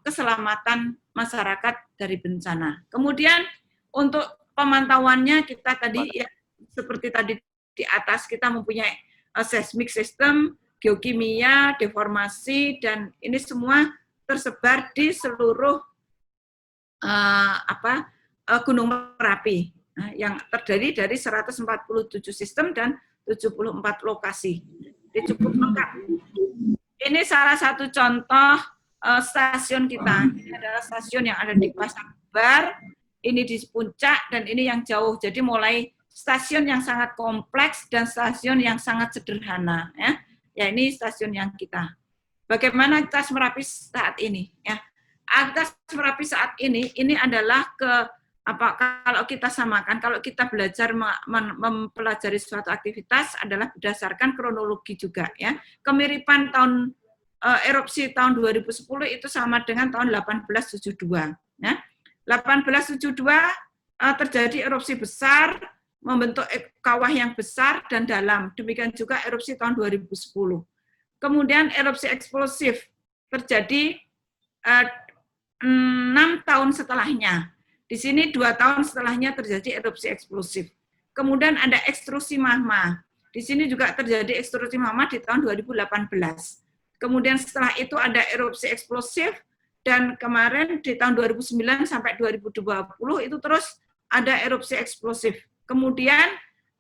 keselamatan masyarakat dari bencana. Kemudian untuk pemantauannya kita tadi ya seperti tadi di atas kita mempunyai seismic system, geokimia, deformasi, dan ini semua tersebar di seluruh Gunung Merapi yang terdiri dari 147 sistem dan 74 lokasi. Ini cukup lengkap. Ini salah satu contoh stasiun kita. Ini adalah stasiun yang ada di Pasar Bar, ini di Puncak, dan ini yang jauh. Jadi mulai stasiun yang sangat kompleks dan stasiun yang sangat sederhana. Ya ini stasiun yang kita. Bagaimana aktivitas Merapi saat ini? Ya, aktivitas Merapi saat ini adalah kalau kita samakan, kalau kita belajar mempelajari suatu aktivitas adalah berdasarkan kronologi juga. Ya, kemiripan tahun erupsi tahun 2010 itu sama dengan tahun 1872. Ya, 1872 terjadi erupsi besar, membentuk kawah yang besar dan dalam. Demikian juga erupsi tahun 2010. Kemudian erupsi eksplosif terjadi 6 tahun setelahnya. Di sini 2 tahun setelahnya terjadi erupsi eksplosif. Kemudian ada ekstrusi magma. Di sini juga terjadi ekstrusi magma di tahun 2018. Kemudian setelah itu ada erupsi eksplosif, dan kemarin di tahun 2009 sampai 2020 itu terus ada erupsi eksplosif. Kemudian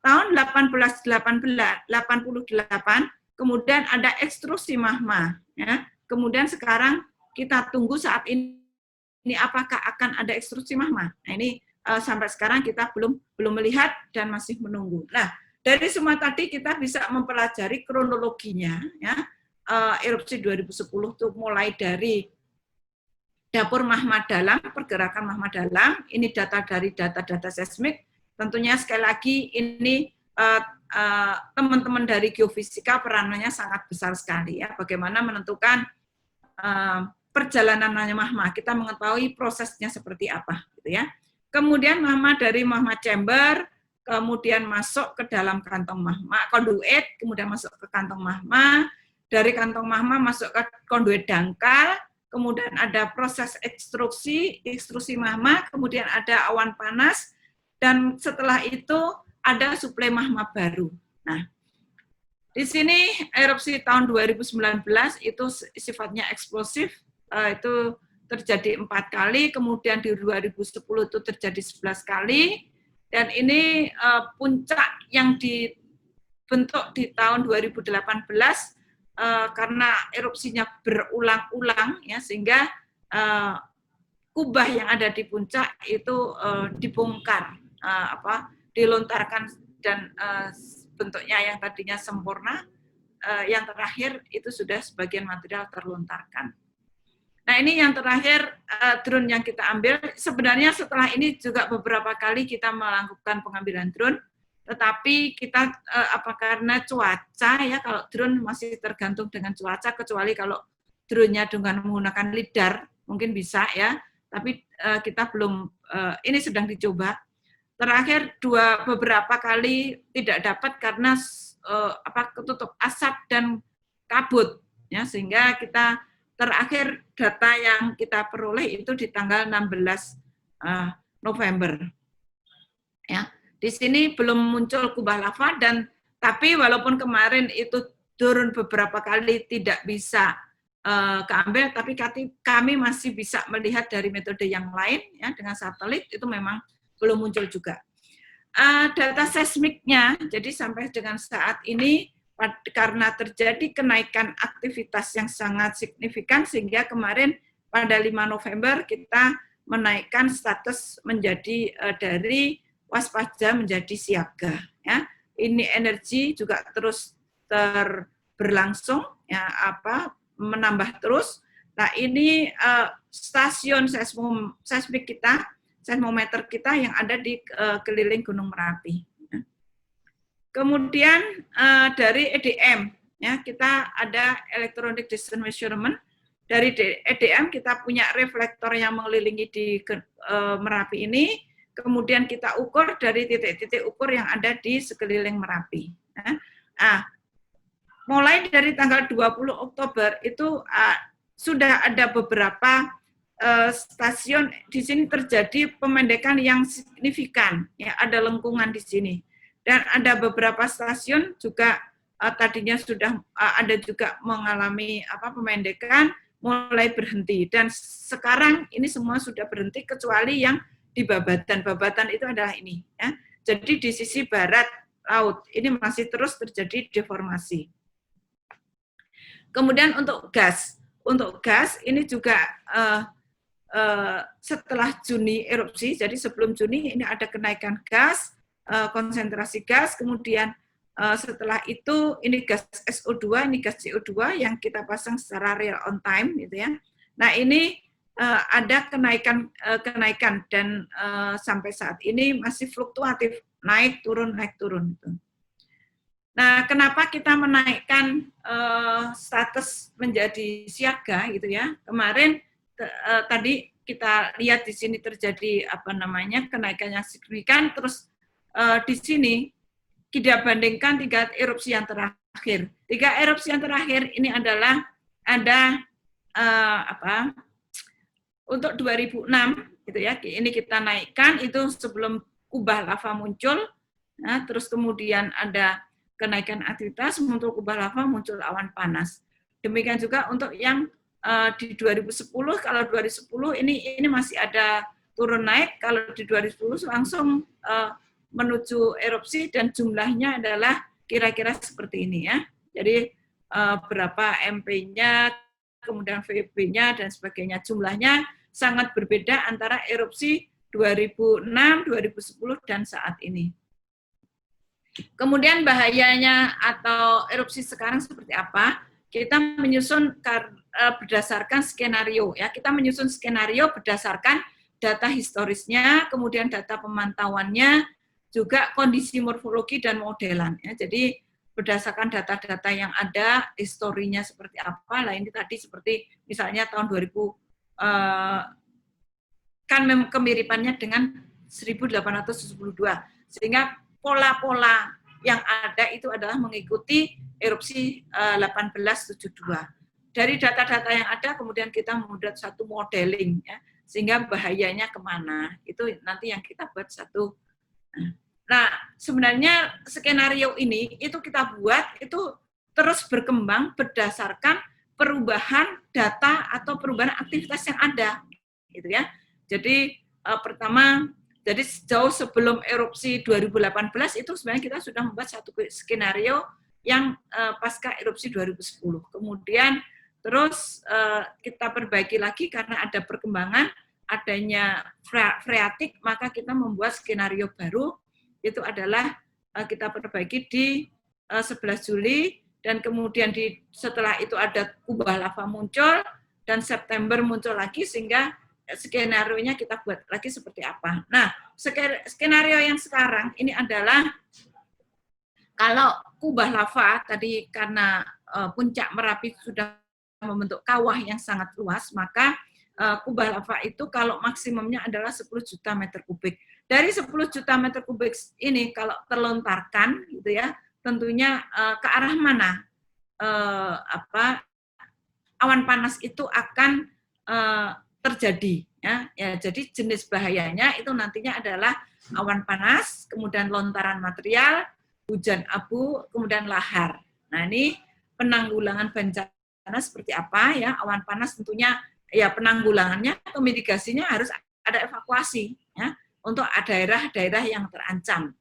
tahun 1888 kemudian ada ekstrusi magma, ya. Kemudian sekarang kita tunggu saat ini apakah akan ada ekstrusi magma. Nah, ini sampai sekarang kita belum melihat dan masih menunggu. Nah, dari semua tadi kita bisa mempelajari kronologinya, ya. Erupsi 2010 itu mulai dari dapur magma dalam, pergerakan magma dalam. Ini data dari data seismik. Tentunya sekali lagi ini teman-teman dari geofisika peranannya sangat besar sekali, ya. Bagaimana menentukan perjalanan magma, kita mengetahui prosesnya seperti apa, gitu ya. Kemudian magma dari magma chamber, kemudian masuk ke dalam kantong magma, konduit, kemudian masuk ke kantong magma, dari kantong magma masuk ke konduit dangkal, kemudian ada proses ekstrusi magma, kemudian ada awan panas, dan setelah itu ada suplai magma baru. Nah, di sini erupsi tahun 2019 itu sifatnya eksplosif, itu terjadi 4 kali, kemudian di 2010 itu terjadi 11 kali, dan ini puncak yang dibentuk di tahun 2018 karena erupsinya berulang-ulang, ya, sehingga kubah yang ada di puncak itu dibongkar, dilontarkan, dan bentuknya yang tadinya sempurna, yang terakhir itu sudah sebagian material terlontarkan. Nah, ini yang terakhir drone yang kita ambil. Sebenarnya setelah ini juga beberapa kali kita melakukan pengambilan drone, tetapi kita karena cuaca, ya, kalau drone masih tergantung dengan cuaca, kecuali kalau drone-nya dengan menggunakan lidar mungkin bisa, ya, tapi kita belum, ini sedang dicoba. Terakhir beberapa kali tidak dapat karena ketutup asap dan kabut, ya, sehingga kita terakhir data yang kita peroleh itu di tanggal 16 November. Ya, di sini belum muncul kubah lava, tapi walaupun kemarin itu turun beberapa kali tidak bisa keambil, tapi kami masih bisa melihat dari metode yang lain, ya, dengan satelit itu memang belum muncul juga. Data seismiknya, jadi sampai dengan saat ini, karena terjadi kenaikan aktivitas yang sangat signifikan, sehingga kemarin pada 5 November kita menaikkan status menjadi dari waspada menjadi siaga. Ya. Ini energi juga terus berlangsung, ya, menambah terus. Nah, ini stasiun seismik kita seismometer kita yang ada di keliling Gunung Merapi. Kemudian dari EDM, ya kita ada electronic distance measurement. Dari EDM kita punya reflektor yang mengelilingi di Merapi ini. Kemudian kita ukur dari titik-titik ukur yang ada di sekeliling Merapi. Mulai dari tanggal 20 Oktober itu sudah ada beberapa stasiun di sini terjadi pemendekan yang signifikan, ya ada lengkungan di sini. Dan ada beberapa stasiun juga tadinya sudah ada juga mengalami pemendekan, mulai berhenti. Dan sekarang ini semua sudah berhenti kecuali yang di Babatan. Babatan itu adalah ini. Ya. Jadi di sisi barat laut ini masih terus terjadi deformasi. Kemudian untuk gas ini juga setelah Juni erupsi, jadi sebelum Juni ini ada kenaikan gas, konsentrasi gas, kemudian setelah itu ini gas SO2, ini gas CO2 yang kita pasang secara real on time gitu ya. Nah, ini ada kenaikan dan sampai saat ini masih fluktuatif, naik turun gitu. Nah, kenapa kita menaikkan status menjadi siaga gitu ya? Kemarin tadi kita lihat di sini terjadi kenaikan yang signifikan, terus di sini kita bandingkan 3 erupsi yang terakhir. 3 erupsi yang terakhir ini adalah ada untuk 2006 gitu ya. Ini kita naikkan itu sebelum kubah lava muncul. Nah, terus kemudian ada kenaikan aktivitas, muncul kubah lava, muncul awan panas. Demikian juga untuk yang di 2010, kalau 2010 ini masih ada turun naik, kalau di 2010 langsung menuju erupsi dan jumlahnya adalah kira-kira seperti ini ya. Jadi berapa MP-nya, kemudian VB-nya dan sebagainya, jumlahnya sangat berbeda antara erupsi 2006, 2010 dan saat ini. Kemudian bahayanya atau erupsi sekarang seperti apa? Kita menyusun berdasarkan skenario ya. Kita menyusun skenario berdasarkan data historisnya, kemudian data pemantauannya, juga kondisi morfologi dan modelan ya. Jadi berdasarkan data-data yang ada, historinya seperti apa. Lah ini tadi seperti misalnya tahun 2000 kan kemiripannya dengan 1872. Sehingga pola-pola yang ada itu adalah mengikuti erupsi 1872. Dari data-data yang ada, kemudian kita membuat satu modeling, ya, sehingga bahayanya kemana. Itu nanti yang kita buat satu. Nah, sebenarnya skenario ini, itu kita buat, itu terus berkembang berdasarkan perubahan data atau perubahan aktivitas yang ada. Gitu ya. Jadi, pertama, jadi jauh sebelum erupsi 2018 itu sebenarnya kita sudah membuat satu skenario yang pasca erupsi 2010. Kemudian terus kita perbaiki lagi karena ada perkembangan adanya freatik, maka kita membuat skenario baru, itu adalah kita perbaiki di 11 Juli, dan kemudian setelah itu ada kubah lava muncul, dan September muncul lagi, sehingga skenario-nya kita buat lagi seperti apa. Nah, skenario yang sekarang ini adalah kalau kubah lava tadi karena puncak Merapi sudah membentuk kawah yang sangat luas, maka kubah lava itu kalau maksimumnya adalah 10 juta meter kubik. Dari 10 juta meter kubik ini kalau terlontarkan gitu ya, tentunya ke arah mana awan panas itu akan terjadi ya. Jadi jenis bahayanya itu nantinya adalah awan panas, kemudian lontaran material, hujan abu, kemudian lahar. Nah, ini penanggulangan bencana seperti apa ya? Awan panas tentunya ya penanggulangannya atau mitigasinya harus ada evakuasi ya untuk daerah-daerah yang terancam.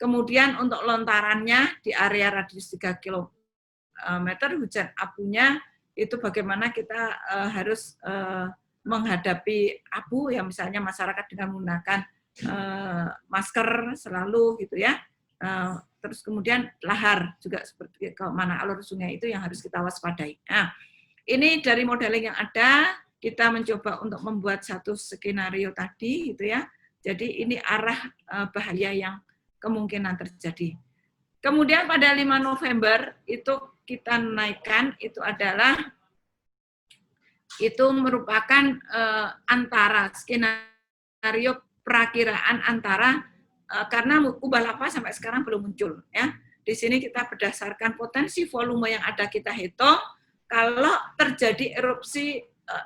Kemudian untuk lontarannya di area radius 3 km, hujan abunya itu bagaimana kita harus menghadapi abu, ya misalnya masyarakat dengan menggunakan masker selalu gitu ya. Terus kemudian lahar juga seperti ke mana alur sungai itu yang harus kita waspadai. Nah, ini dari modeling yang ada, kita mencoba untuk membuat satu skenario tadi gitu ya. Jadi ini arah bahaya yang kemungkinan terjadi. Kemudian pada 5 November itu kita naikkan, itu merupakan antara skenario perakiraan antara karena ubah lava sampai sekarang belum muncul ya. Di sini kita berdasarkan potensi volume yang ada kita hitung kalau terjadi erupsi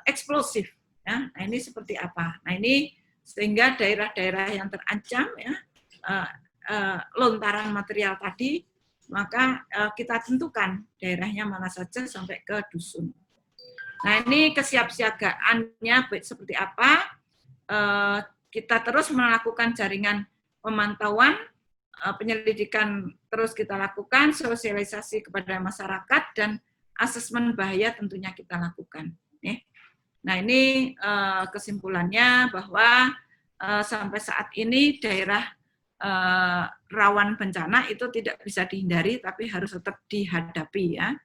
eksplosif ya. Nah, ini seperti apa? Nah, ini sehingga daerah-daerah yang terancam ya lontaran material tadi, maka kita tentukan daerahnya mana saja sampai ke dusun. Nah, ini kesiapsiagaannya seperti apa? Kita terus melakukan jaringan pemantauan, penyelidikan terus kita lakukan, sosialisasi kepada masyarakat, dan asesmen bahaya tentunya kita lakukan. Nah, ini kesimpulannya bahwa sampai saat ini daerah rawan bencana itu tidak bisa dihindari, tapi harus tetap dihadapi ya.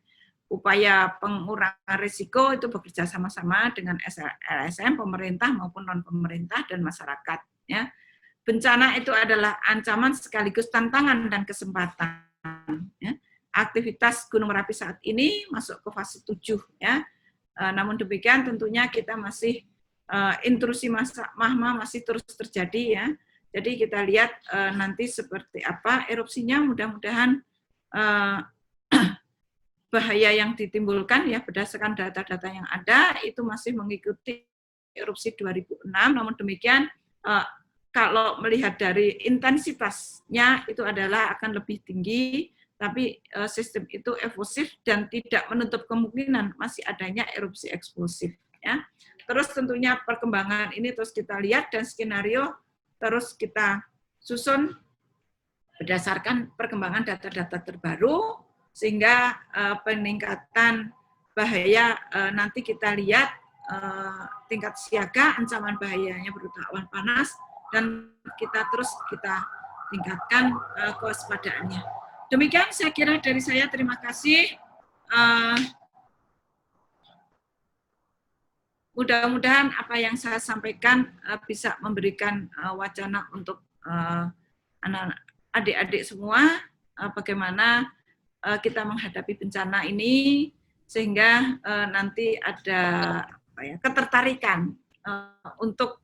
Upaya pengurangan risiko itu bekerja sama-sama dengan LSM, pemerintah maupun non-pemerintah dan masyarakat. Ya. Bencana itu adalah ancaman sekaligus tantangan dan kesempatan. Ya. Aktivitas Gunung Merapi saat ini masuk ke fase 7. Ya. Namun demikian tentunya kita masih intrusi magma masih terus terjadi ya. Jadi kita lihat nanti seperti apa erupsinya, mudah-mudahan bahaya yang ditimbulkan ya berdasarkan data-data yang ada itu masih mengikuti erupsi 2006. Namun demikian kalau melihat dari intensitasnya itu adalah akan lebih tinggi, tapi sistem itu evosif dan tidak menutup kemungkinan masih adanya erupsi eksplosif ya. Terus tentunya perkembangan ini terus kita lihat dan skenario terus kita susun berdasarkan perkembangan data-data terbaru, sehingga peningkatan bahaya nanti kita lihat tingkat siaga, ancaman bahayanya berupa awan panas, dan kita tingkatkan kewaspadaannya. Demikian saya kira dari saya, terima kasih. Mudah-mudahan apa yang saya sampaikan bisa memberikan wacana untuk adik-adik semua bagaimana kita menghadapi bencana ini sehingga nanti ada ketertarikan untuk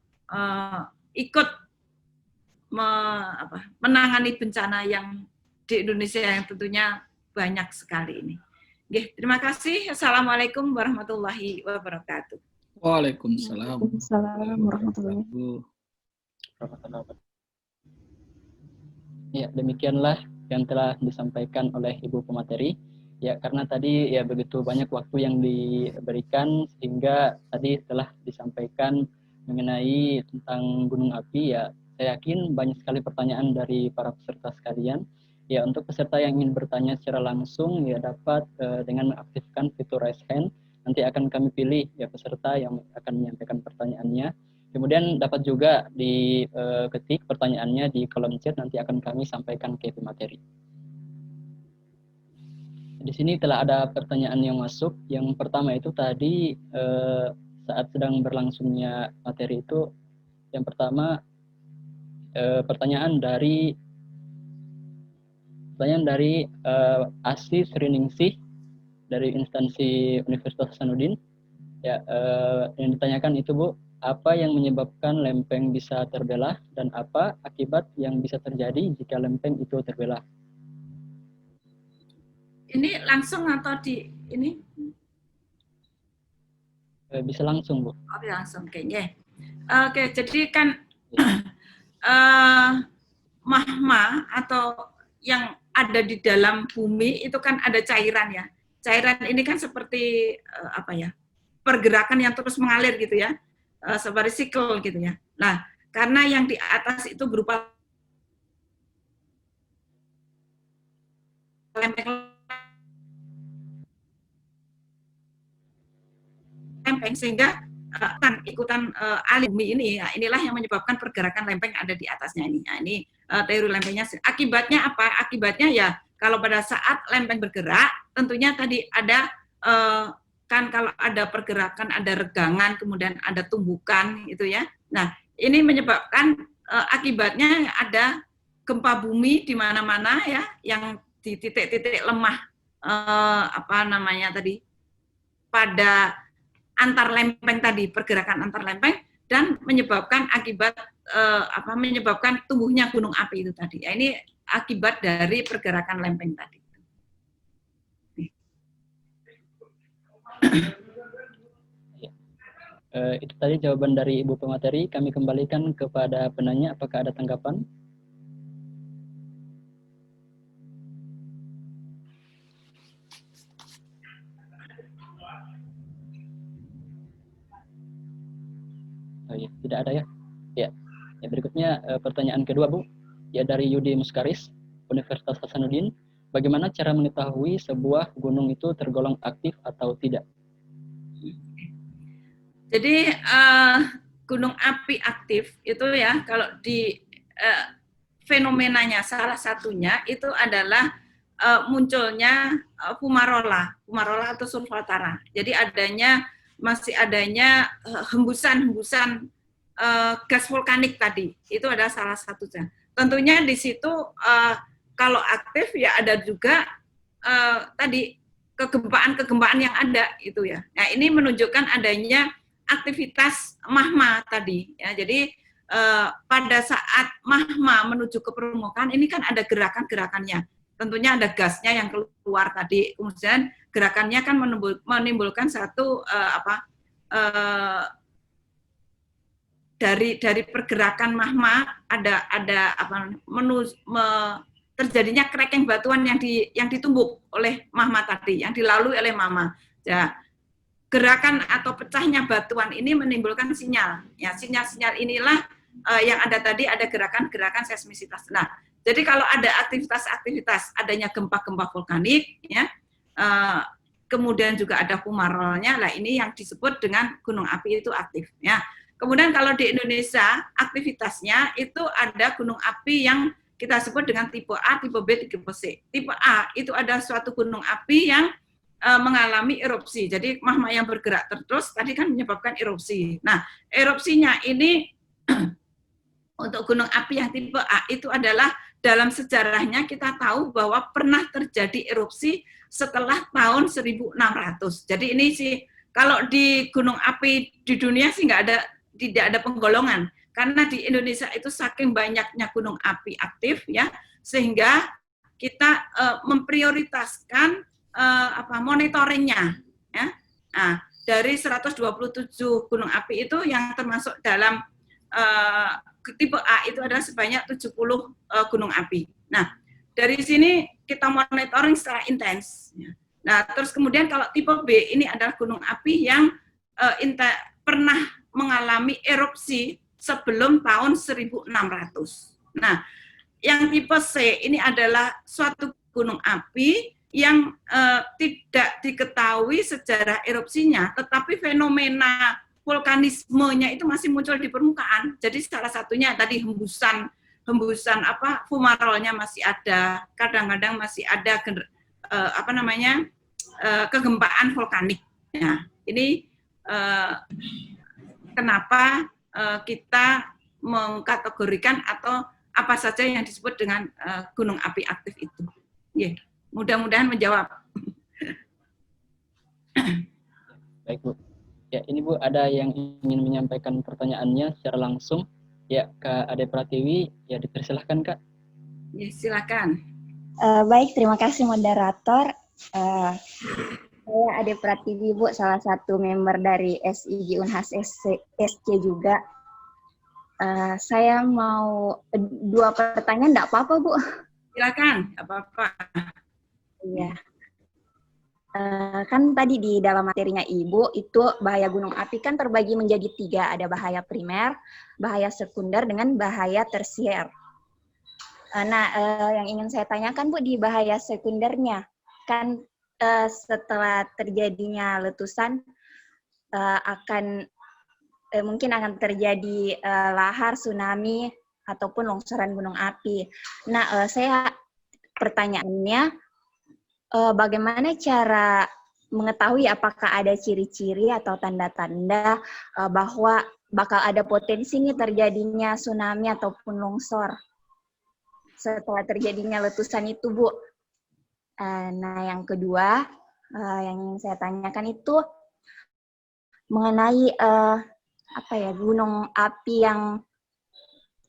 ikut menangani bencana yang di Indonesia yang tentunya banyak sekali ini. Terima kasih. Assalamualaikum warahmatullahi wabarakatuh. Waalaikumsalam. Waalaikumsalam warahmatullahi wabarakatuh. Ya, demikianlah yang telah disampaikan oleh Ibu pemateri. Ya, karena tadi ya begitu banyak waktu yang diberikan sehingga tadi telah disampaikan mengenai tentang gunung api ya. Saya yakin banyak sekali pertanyaan dari para peserta sekalian. Ya, untuk peserta yang ingin bertanya secara langsung ya dapat dengan mengaktifkan fitur raise hand. Nanti akan kami pilih ya peserta yang akan menyampaikan pertanyaannya. Kemudian dapat juga diketik pertanyaannya di kolom chat, nanti akan kami sampaikan ke pemateri. Di sini telah ada pertanyaan yang masuk. Yang pertama itu tadi saat sedang berlangsungnya materi itu, yang pertama pertanyaan dari Asi Sriningsih dari instansi Universitas Hasanuddin. Ya, yang ditanyakan itu Bu, apa yang menyebabkan lempeng bisa terbelah dan apa akibat yang bisa terjadi jika lempeng itu terbelah? Ini langsung atau di ini? Bisa langsung Bu. Oh, langsung kayaknya. Oke, jadi kan magma atau yang ada di dalam bumi itu kan ada cairan ya. Cairan ini kan seperti pergerakan yang terus mengalir gitu ya, seperti siklus gitu ya. Nah, karena yang di atas itu berupa lempeng sehingga akan ikutan alih bumi ini. Nah, inilah yang menyebabkan pergerakan lempeng ada di atasnya ini. Nah, ini teori lempengnya. Akibatnya apa? Akibatnya ya kalau pada saat lempeng bergerak, tentunya tadi ada kan kalau ada pergerakan, ada regangan, kemudian ada tumbukan itu ya. Nah, ini menyebabkan akibatnya ada gempa bumi di mana-mana ya, yang di titik-titik lemah apa namanya tadi pada antar lempeng tadi, pergerakan antar lempeng, dan menyebabkan menyebabkan tumbuhnya gunung api itu tadi. Ya, ini akibat dari pergerakan lempeng tadi. Itu tadi jawaban dari Ibu pemateri. Kami kembalikan kepada penanya. Apakah ada tanggapan? Oh, iya. Tidak ada ya? Ya. Berikutnya pertanyaan kedua, Bu. Ya, dari Yudi Muskaris, Universitas Hasanuddin. Bagaimana cara mengetahui sebuah gunung itu tergolong aktif atau tidak? Jadi gunung api aktif itu ya, kalau di fenomenanya salah satunya itu adalah munculnya fumarola atau sulfatara. Jadi masih adanya hembusan-hembusan gas vulkanik tadi. Itu adalah salah satunya. Tentunya di situ kalau aktif ya ada juga tadi kegempaan yang ada itu ya. Nah, ini menunjukkan adanya aktivitas magma tadi ya. Jadi pada saat magma menuju ke permukaan ini kan ada gerakan-gerakannya. Tentunya ada gasnya yang keluar tadi. Kemudian gerakannya kan menimbulkan satu dari pergerakan magma ada terjadinya cracking batuan yang ditumbuk oleh magma tadi, yang dilalui oleh magma. Ya, gerakan atau pecahnya batuan ini menimbulkan sinyal. Ya, sinyal-sinyal inilah yang ada tadi, ada gerakan-gerakan seismisitas. Nah, jadi kalau ada aktivitas-aktivitas, adanya gempa-gempa vulkanik, ya, kemudian juga ada fumarolnya, lah ini yang disebut dengan gunung api itu aktif. Ya. Kemudian kalau di Indonesia aktivitasnya itu ada gunung api yang kita sebut dengan tipe A, tipe B, tipe C. Tipe A itu ada suatu gunung api yang mengalami erupsi. Jadi magma yang bergerak terus tadi kan menyebabkan erupsi. Nah, erupsinya ini untuk gunung api yang tipe A itu adalah dalam sejarahnya kita tahu bahwa pernah terjadi erupsi setelah tahun 1600. Jadi ini sih kalau di gunung api di dunia sih tidak ada penggolongan, karena di Indonesia itu saking banyaknya gunung api aktif ya, sehingga kita memprioritaskan monitoringnya ya. Nah, dari 127 gunung api itu yang termasuk dalam tipe A itu adalah sebanyak 70 gunung api. Nah, dari sini kita monitoring secara intens. Nah, terus kemudian kalau tipe B ini adalah gunung api yang pernah mengalami erupsi sebelum tahun 1600. Nah, yang tipe C ini adalah suatu gunung api yang tidak diketahui sejarah erupsinya, tetapi fenomena vulkanismenya itu masih muncul di permukaan. Jadi salah satunya tadi hembusan fumarolnya masih ada, kadang-kadang masih ada kegempaan vulkanik. Nah, ini kenapa kita mengkategorikan atau apa saja yang disebut dengan gunung api aktif itu. Yeah. Mudah-mudahan menjawab. Baik, Bu. Ya, ini Bu ada yang ingin menyampaikan pertanyaannya secara langsung. Ya, Kak Ade Pratiwi, ya dipersilahkan, Kak. Ya, silakan. Baik, terima kasih moderator. Saya Ade Pratiwi, Bu, salah satu member dari SIG Unhas SC juga. Saya mau 2 pertanyaan, enggak apa-apa, Bu? Silakan, enggak apa-apa. Iya. Kan tadi di dalam materinya Ibu, itu bahaya gunung api kan terbagi menjadi 3. Ada bahaya primer, bahaya sekunder, dengan bahaya tersier. Nah, yang ingin saya tanyakan, Bu, di bahaya sekundernya, kan setelah terjadinya letusan, mungkin akan terjadi lahar, tsunami, ataupun longsoran gunung api. Nah, saya pertanyaannya, bagaimana cara mengetahui apakah ada ciri-ciri atau tanda-tanda bahwa bakal ada potensi nih terjadinya tsunami ataupun longsor setelah terjadinya letusan itu, Bu. Nah, yang kedua yang ingin saya tanyakan itu mengenai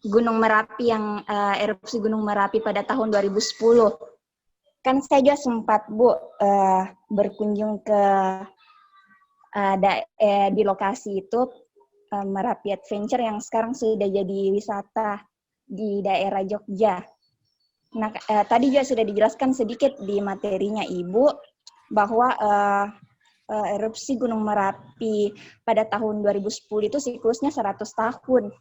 Gunung Merapi yang erupsi Gunung Merapi pada tahun 2010. Kan saya juga sempat, Bu, berkunjung ke di lokasi itu, Merapi Adventure yang sekarang sudah jadi wisata di daerah Jogja. Nah, tadi juga sudah dijelaskan sedikit di materinya Ibu bahwa erupsi Gunung Merapi pada tahun 2010 itu siklusnya 100 tahun.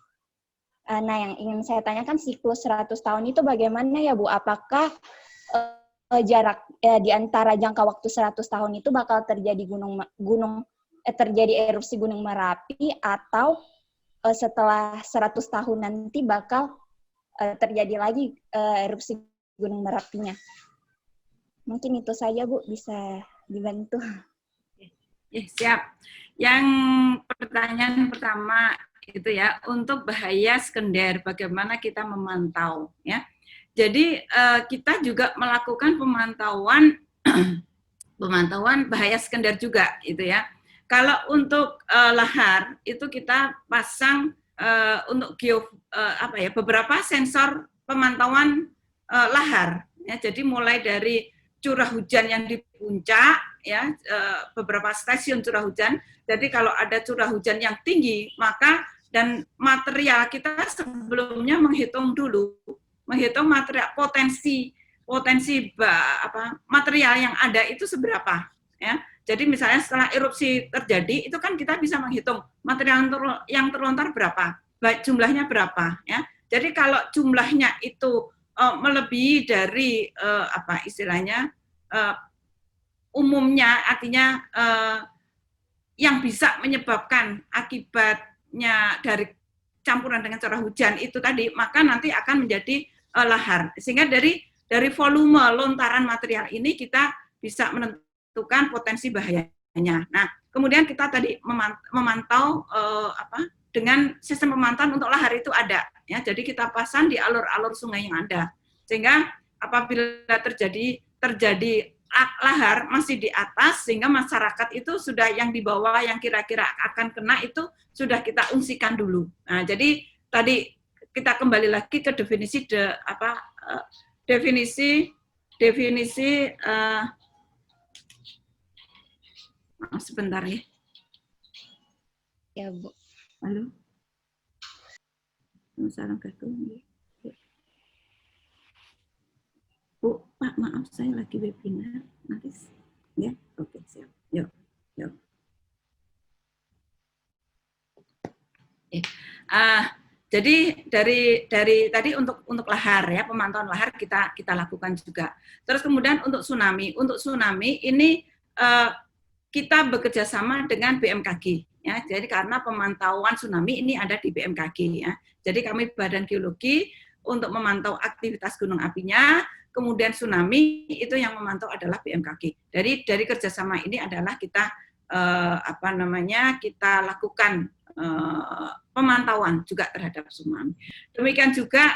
Nah, yang ingin saya tanyakan, siklus 100 tahun itu bagaimana ya, Bu? Apakah jarak di antara jangka waktu 100 tahun itu bakal terjadi terjadi erupsi Gunung Merapi, atau setelah 100 tahun nanti bakal terjadi lagi erupsi Gunung Merapinya? Mungkin itu saja, Bu, bisa dibantu. Ya, siap. Yang pertanyaan pertama itu ya, untuk bahaya sekunder, bagaimana kita memantau ya. Jadi kita juga melakukan pemantauan pemantauan bahaya sekunder juga itu ya. Kalau untuk lahar itu kita pasang untuk beberapa sensor pemantauan lahar ya. Jadi mulai dari curah hujan yang di puncak ya, beberapa stasiun curah hujan. Jadi kalau ada curah hujan yang tinggi, maka dan material kita sebelumnya menghitung material potensi material yang ada itu seberapa ya. Jadi misalnya setelah erupsi terjadi itu kan kita bisa menghitung material yang terlontar berapa, jumlahnya berapa ya. Jadi kalau jumlahnya itu melebihi dari umumnya, artinya yang bisa menyebabkan akibatnya dari campuran dengan curah hujan itu tadi, maka nanti akan menjadi lahar. Sehingga dari volume lontaran material ini kita bisa menentukan potensi bahayanya. Nah, kemudian kita tadi memantau dengan sistem pemantauan untuk lahar itu ada ya. Jadi kita pasang di alur-alur sungai yang ada. Sehingga apabila terjadi lahar masih di atas, sehingga masyarakat itu sudah yang di bawah yang kira-kira akan kena itu sudah kita ungsikan dulu. Nah, jadi tadi kita kembali lagi ke definisi sebentar ya. Ya, Bu. Halo. Bu, Pak, maaf saya lagi webinar. Nanti ya, oke, siap. Yuk. Jadi dari tadi untuk lahar ya, pemantauan lahar kita lakukan juga. Terus kemudian untuk tsunami ini kita bekerja sama dengan BMKG ya. Jadi karena pemantauan tsunami ini ada di BMKG ya. Jadi kami Badan Geologi untuk memantau aktivitas gunung apinya, kemudian tsunami itu yang memantau adalah BMKG. Dari kerjasama ini adalah kita kita lakukan pemantauan juga terhadap tsunami. Demikian juga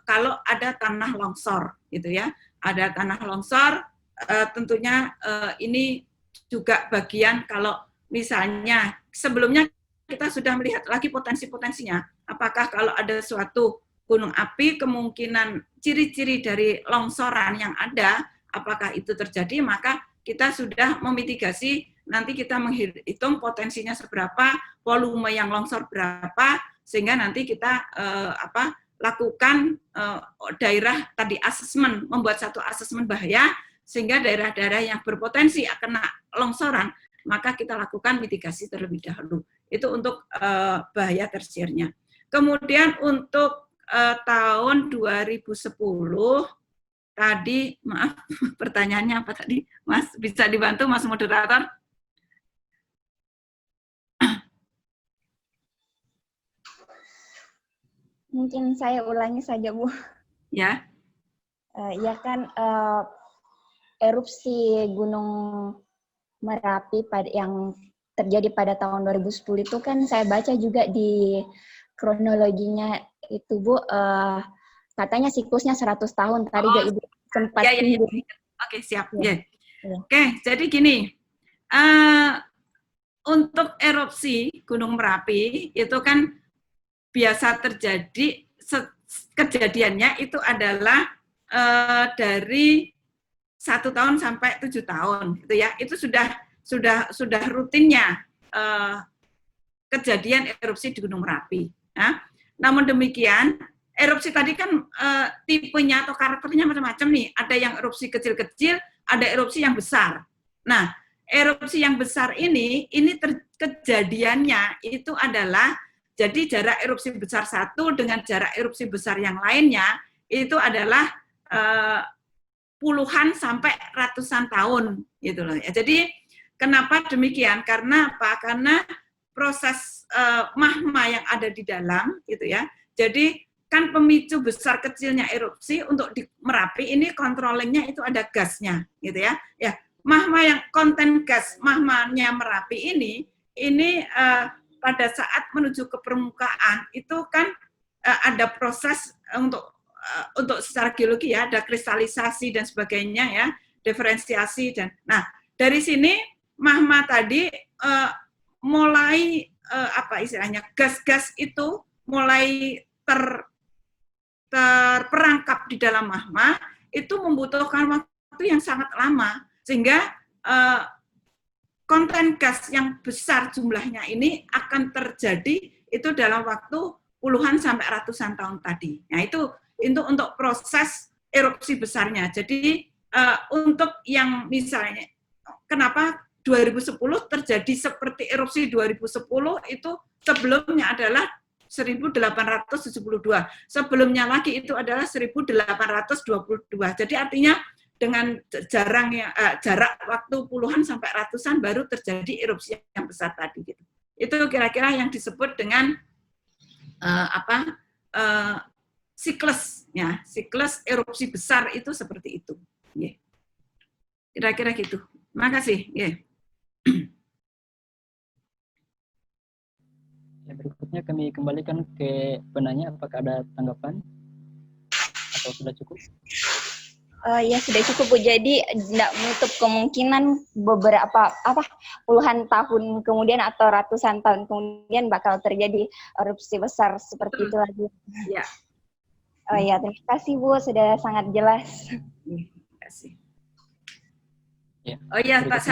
kalau ada tanah longsor, gitu ya. Ada tanah longsor, tentunya ini juga bagian kalau misalnya sebelumnya kita sudah melihat lagi potensi-potensinya. Apakah kalau ada suatu gunung api, kemungkinan ciri-ciri dari longsoran yang ada, apakah itu terjadi, maka kita sudah memitigasi, nanti kita menghitung potensinya seberapa, volume yang longsor berapa, sehingga nanti kita lakukan daerah tadi asesmen, membuat satu asesmen bahaya, sehingga daerah-daerah yang berpotensi akan longsoran, maka kita lakukan mitigasi terlebih dahulu. Itu untuk bahaya tersiernya. Kemudian untuk tahun 2010, tadi, maaf, pertanyaannya apa tadi? Mas, bisa dibantu Mas Moderator? Mungkin saya ulangi saja, Bu. Ya. Ya kan, erupsi Gunung Merapi yang terjadi pada tahun 2010 itu kan saya baca juga di kronologinya itu Bu, katanya siklusnya 100 tahun. Tadi juga Ibu sempat singgung. Oke, siap. Ya. Oke, jadi gini, untuk erupsi Gunung Merapi itu kan biasa terjadi, kejadiannya itu adalah dari 1 tahun sampai 7 tahun, gitu ya. Itu sudah rutinnya kejadian erupsi di Gunung Merapi. Ya. Namun demikian, erupsi tadi kan tipenya atau karakternya macam-macam nih. Ada yang erupsi kecil-kecil, ada erupsi yang besar. Nah, erupsi yang besar ini kejadiannya itu adalah jadi jarak erupsi besar satu dengan jarak erupsi besar yang lainnya itu adalah puluhan sampai ratusan tahun gitu loh ya. Jadi kenapa demikian? Karena apa? Karena proses magma yang ada di dalam gitu ya. Jadi kan pemicu besar kecilnya erupsi untuk di Merapi ini controllingnya itu ada gasnya gitu ya. Ya, magma yang konten gas magmanya Merapi ini pada saat menuju ke permukaan itu kan ada proses untuk secara geologi ya, ada kristalisasi dan sebagainya ya, diferensiasi dan nah dari sini magma tadi mulai apa istilahnya gas-gas itu mulai terperangkap di dalam magma itu membutuhkan waktu yang sangat lama sehingga konten gas yang besar jumlahnya ini akan terjadi itu dalam waktu puluhan sampai ratusan tahun tadi. Nah itu untuk proses erupsi besarnya. Jadi untuk yang misalnya kenapa 2010 terjadi seperti erupsi 2010 itu sebelumnya adalah 1872. Sebelumnya lagi itu adalah 1822. Jadi artinya dengan jarak waktu puluhan sampai ratusan baru terjadi erupsi yang besar tadi gitu. Itu kira-kira yang disebut dengan siklus ya, siklus erupsi besar itu seperti itu. Yeah. Kira-kira gitu. Terima kasih. Yeah. Ya, berikutnya kami kembalikan ke penanya, apakah ada tanggapan atau sudah cukup? Ya sudah cukup Bu. Jadi tidak menutup kemungkinan beberapa puluhan tahun kemudian atau ratusan tahun kemudian bakal terjadi erupsi besar seperti itu lagi. Ya. Ya, terima kasih Bu, sudah sangat jelas. Terima kasih. Ya, oh iya, Pak,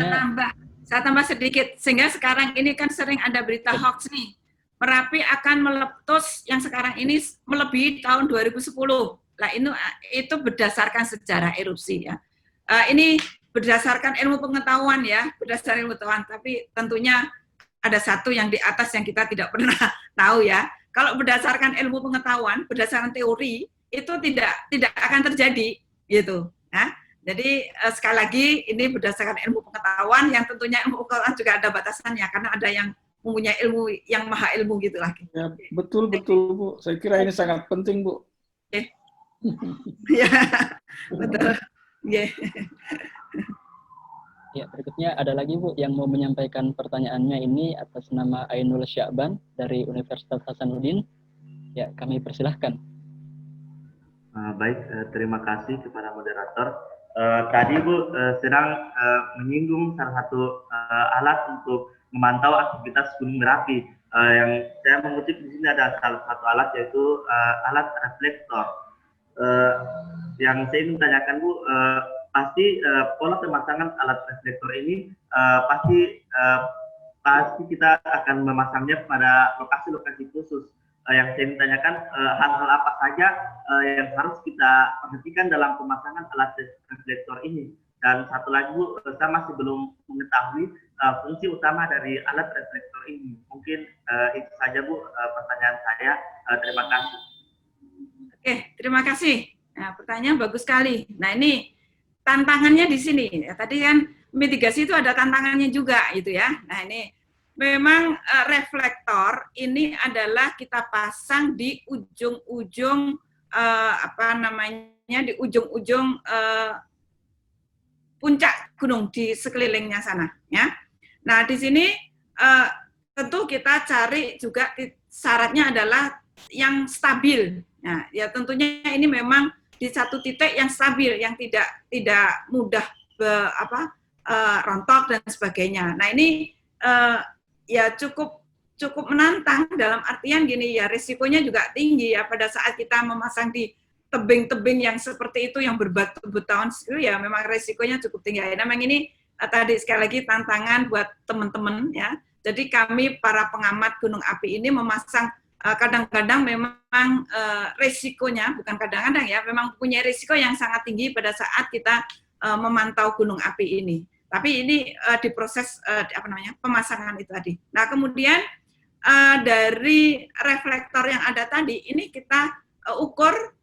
saya tambah sedikit sehingga sekarang ini kan sering ada berita hoax nih. Merapi akan meletus yang sekarang ini melebihi tahun 2010. Nah, itu berdasarkan sejarah erupsi ya. Ini berdasarkan ilmu pengetahuan ya, berdasarkan ilmu pengetahuan. Tapi tentunya ada satu yang di atas yang kita tidak pernah tahu ya. Kalau berdasarkan ilmu pengetahuan, berdasarkan teori itu tidak akan terjadi gitu. Nah, jadi sekali lagi ini berdasarkan ilmu pengetahuan yang tentunya ilmu pengetahuan juga ada batasannya karena ada yang mempunyai ilmu yang maha ilmu gitu lagi. Ya, betul Bu. Saya kira ini sangat penting Bu. Ya, betul. Yeah. Ya, berikutnya ada lagi Bu yang mau menyampaikan pertanyaannya ini atas nama Ainul Sya'ban dari Universitas Hasanuddin. Ya, kami persilahkan. Baik, terima kasih kepada moderator. Tadi Bu sedang menyinggung salah satu alat untuk memantau aktivitas Gunung Merapi. Yang saya mengutip di sini ada salah satu alat yaitu alat reflektor. Yang saya ingin tanyakan Bu, pasti pola pemasangan alat reflektor ini pasti kita akan memasangnya pada lokasi-lokasi khusus. Yang saya ingin tanyakan hal-hal apa saja yang harus kita perhatikan dalam pemasangan alat reflektor ini. Dan satu lagi Bu, saya masih belum mengetahui fungsi utama dari alat reflektor ini. Mungkin itu saja Bu pertanyaan saya. Terima kasih. Oke, terima kasih. Nah, pertanyaan bagus sekali. Nah, ini tantangannya di sini. Ya, tadi kan mitigasi itu ada tantangannya juga, gitu ya. Nah, ini memang reflektor ini adalah kita pasang di ujung-ujung di ujung-ujung puncak gunung di sekelilingnya sana, ya. Nah, di sini tentu kita cari juga syaratnya adalah yang stabil. Nah, ya tentunya ini memang di satu titik yang stabil, yang tidak mudah rontok dan sebagainya. Nah, ini ya cukup menantang dalam artian gini ya, risikonya juga tinggi ya pada saat kita memasang di tebing-tebing yang seperti itu yang berbatu-batuan itu ya memang risikonya cukup tinggi. Ya, memang ini tadi sekali lagi tantangan buat teman-teman ya. Jadi kami para pengamat gunung api ini memasang kadang-kadang memang risikonya bukan kadang-kadang ya, memang punya risiko yang sangat tinggi pada saat kita memantau gunung api ini. Tapi ini diproses pemasangan itu tadi. Nah, kemudian dari reflektor yang ada tadi ini kita ukur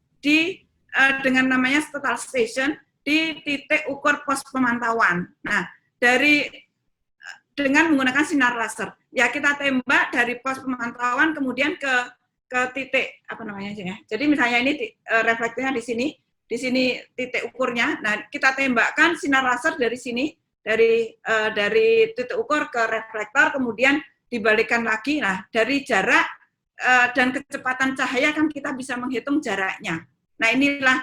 dengan namanya total station di titik ukur pos pemantauan. Nah, dengan menggunakan sinar laser. Ya, kita tembak dari pos pemantauan kemudian ke titik ya. Jadi misalnya ini reflektornya di sini titik ukurnya. Nah, kita tembakkan sinar laser dari sini dari titik ukur ke reflektor kemudian dibalikkan lagi. Nah, dari jarak dan kecepatan cahaya kan kita bisa menghitung jaraknya. Nah, inilah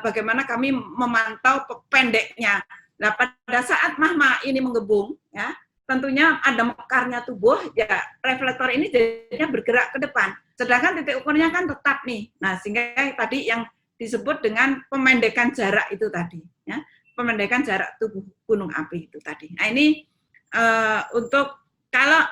bagaimana kami memantau pendeknya. Nah, pada saat magma ini menggebung, ya, tentunya ada mekarnya tubuh, ya reflektor ini jadinya bergerak ke depan. Sedangkan titik ukurnya kan tetap nih. Nah, sehingga tadi yang disebut dengan pemendekan jarak itu tadi, ya, pemendekan jarak tubuh gunung api itu tadi. Nah, ini untuk kalau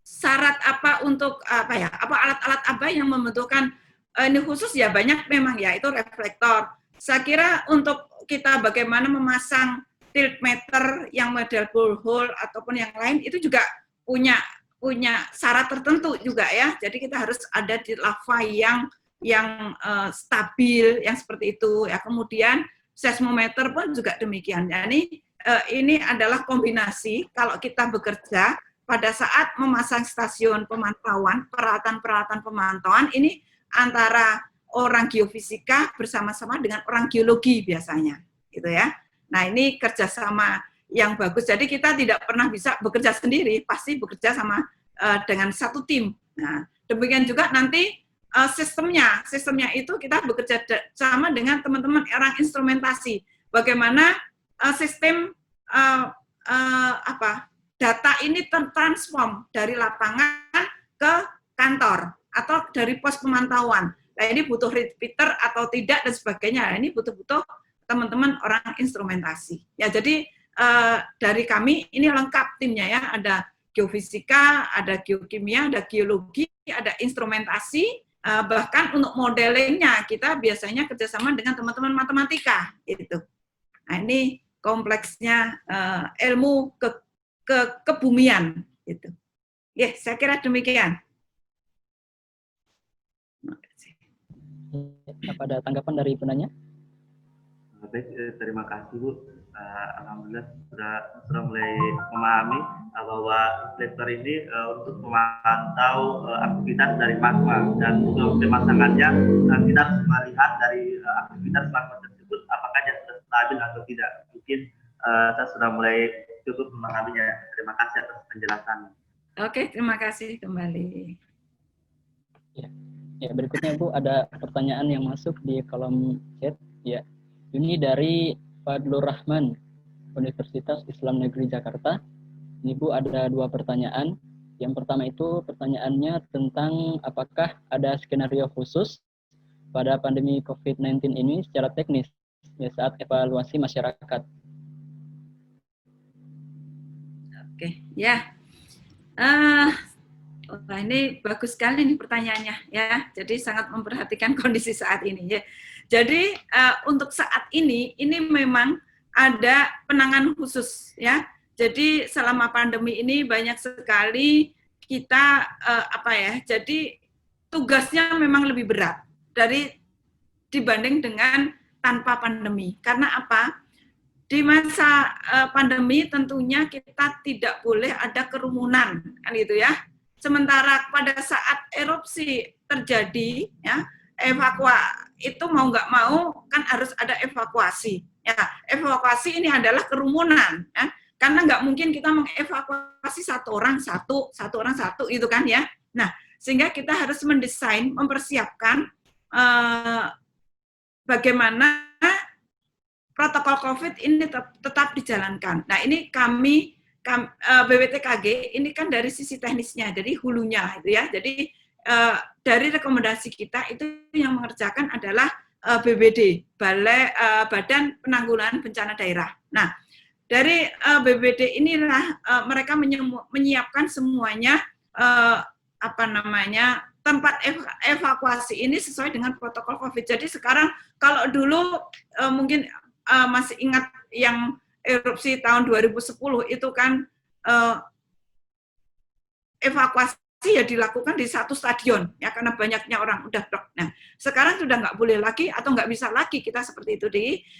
syarat apa untuk alat-alat apa yang membutuhkan ini khusus ya banyak memang ya, itu reflektor. Saya kira untuk kita bagaimana memasang tilt meter yang model borehole ataupun yang lain itu juga punya syarat tertentu juga ya. Jadi kita harus ada di lava yang stabil yang seperti itu ya. Kemudian seismometer pun juga demikian. Jadi ini adalah kombinasi kalau kita bekerja pada saat memasang stasiun pemantauan, peralatan-peralatan pemantauan ini antara orang geofisika bersama-sama dengan orang geologi biasanya, gitu ya. Nah, ini kerjasama yang bagus. Jadi kita tidak pernah bisa bekerja sendiri, pasti bekerja sama dengan satu tim. Nah, demikian juga nanti sistemnya itu kita bekerja sama dengan teman-teman orang instrumentasi. Bagaimana sistem data ini tertransform dari lapangan ke kantor atau dari pos pemantauan. Nah, ini butuh repeater atau tidak dan sebagainya. Nah, ini butuh teman-teman orang instrumentasi. Ya, jadi dari kami ini lengkap timnya ya. Ada geofisika, ada geokimia, ada geologi, ada instrumentasi. Bahkan untuk modelingnya kita biasanya kerjasama dengan teman-teman matematika. Gitu. Nah, ini kompleksnya ilmu kebumian. Gitu. Ya, saya kira demikian. Apa ada tanggapan dari penanya? Baik, terima kasih Bu. Alhamdulillah sudah mulai memahami bahwa reflektor ini untuk memantau aktivitas dari magma, dan untuk pemasangannya kita harus melihat dari aktivitas magma tersebut apakah dia sudah stabil atau tidak. Mungkin saya sudah mulai cukup memahaminya. Terima kasih atas penjelasannya. Oke, terima kasih kembali. Ya, berikutnya Bu ada pertanyaan yang masuk di kolom chat ya. Ini dari Fadlur Rahman, Universitas Islam Negeri Jakarta. Ini Bu ada 2 pertanyaan. Yang pertama itu pertanyaannya tentang apakah ada skenario khusus pada pandemi COVID-19 ini secara teknis ya, saat evaluasi masyarakat. Oke, ya. Wah, ini bagus sekali nih pertanyaannya ya. Jadi sangat memperhatikan kondisi saat ini ya. Jadi untuk saat ini memang ada penanganan khusus ya. Jadi selama pandemi ini banyak sekali kita jadi tugasnya memang lebih berat dibanding dengan tanpa pandemi. Karena apa? Di masa pandemi tentunya kita tidak boleh ada kerumunan kan gitu ya. Sementara pada saat erupsi terjadi, ya, itu mau nggak mau kan harus ada evakuasi. Ya, evakuasi ini adalah kerumunan, ya. Karena nggak mungkin kita mengevakuasi satu orang satu itu kan ya. Nah, sehingga kita harus mendesain, mempersiapkan bagaimana protokol COVID ini tetap dijalankan. Nah, ini kami BWTKG ini kan dari sisi teknisnya, dari hulunya itu ya. Jadi dari rekomendasi kita itu yang mengerjakan adalah BBD, Badan Penanggulangan Bencana Daerah. Nah, dari BBD inilah mereka menyiapkan semuanya tempat evakuasi ini sesuai dengan protokol COVID. Jadi sekarang kalau dulu mungkin masih ingat yang erupsi tahun 2010 itu kan evakuasi ya dilakukan di satu stadion ya karena banyaknya orang udah blok. Nah, sekarang sudah nggak boleh lagi atau nggak bisa lagi kita seperti itu.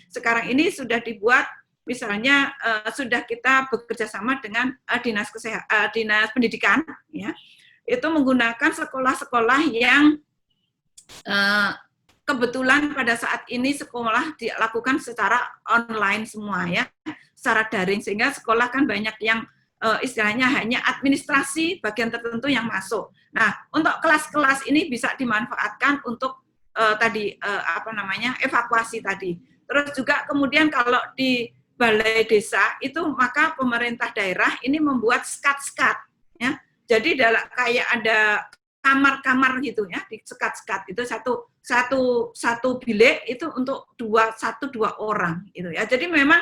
Sekarang ini sudah dibuat misalnya sudah kita bekerja sama dengan dinas pendidikan ya. Itu menggunakan sekolah-sekolah yang kebetulan pada saat ini sekolah dilakukan secara online semua ya, secara daring sehingga sekolah kan banyak yang istilahnya hanya administrasi bagian tertentu yang masuk. Nah, untuk kelas-kelas ini bisa dimanfaatkan untuk evakuasi tadi. Terus juga kemudian kalau di balai desa itu maka pemerintah daerah ini membuat skat-skat ya. Jadi kayak ada kamar-kamar gitu ya, di sekat-sekat itu satu bilik itu untuk dua orang gitu ya. Jadi memang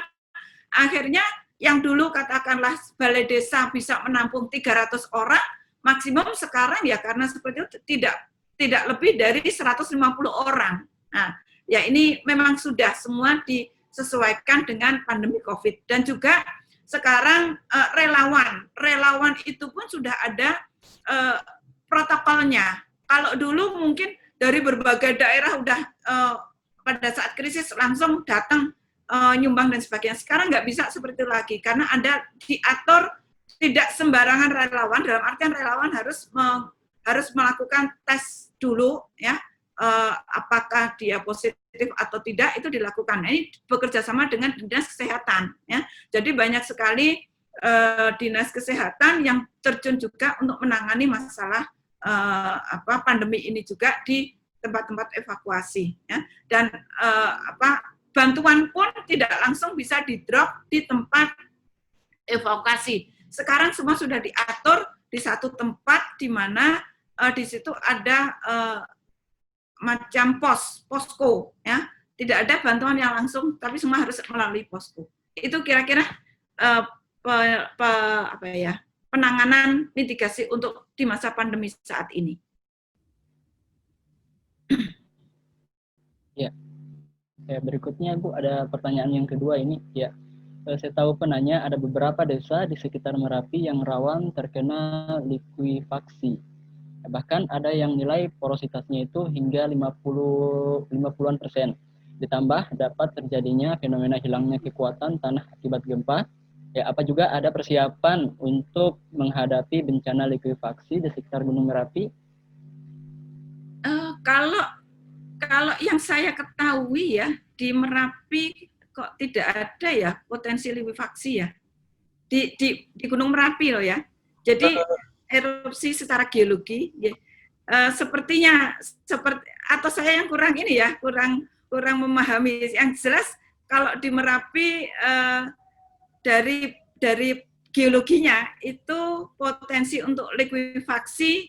akhirnya yang dulu katakanlah balai desa bisa menampung 300 orang, maksimum sekarang ya karena seperti itu tidak lebih dari 150 orang. Nah, ya ini memang sudah semua disesuaikan dengan pandemi COVID. Dan juga sekarang relawan itu pun sudah ada protokolnya. Kalau dulu mungkin dari berbagai daerah udah pada saat krisis langsung datang nyumbang dan sebagainya. Sekarang nggak bisa seperti itu lagi karena ada diatur tidak sembarangan relawan. Dalam artian relawan harus melakukan tes dulu ya, apakah dia positif atau tidak itu dilakukan. Ini bekerja sama dengan dinas kesehatan ya. Jadi banyak sekali dinas kesehatan yang terjun juga untuk menangani masalah pandemi ini juga di tempat-tempat evakuasi ya. Dan bantuan pun tidak langsung bisa di-drop di tempat evakuasi. Sekarang semua sudah diatur di satu tempat di mana di situ ada macam posko ya. Tidak ada bantuan yang langsung tapi semua harus melalui posko. Itu kira-kira penanganan mitigasi untuk di masa pandemi saat ini. Ya. Berikutnya Bu ada pertanyaan yang kedua ini ya. Saya tahu penanya ada beberapa desa di sekitar Merapi yang rawan terkena likuifaksi. Bahkan ada yang nilai porositasnya itu hingga 50-an%. Ditambah dapat terjadinya fenomena hilangnya kekuatan tanah akibat gempa. Ya, apa juga ada persiapan untuk menghadapi bencana likuifaksi di sekitar Gunung Merapi? Kalau yang saya ketahui ya, di Merapi kok tidak ada ya potensi likuifaksi ya. Di Gunung Merapi loh ya. Jadi erupsi secara geologi ya, sepertinya atau saya yang kurang ini ya, kurang memahami. Yang jelas kalau di Merapi dari geologinya itu potensi untuk likuifaksi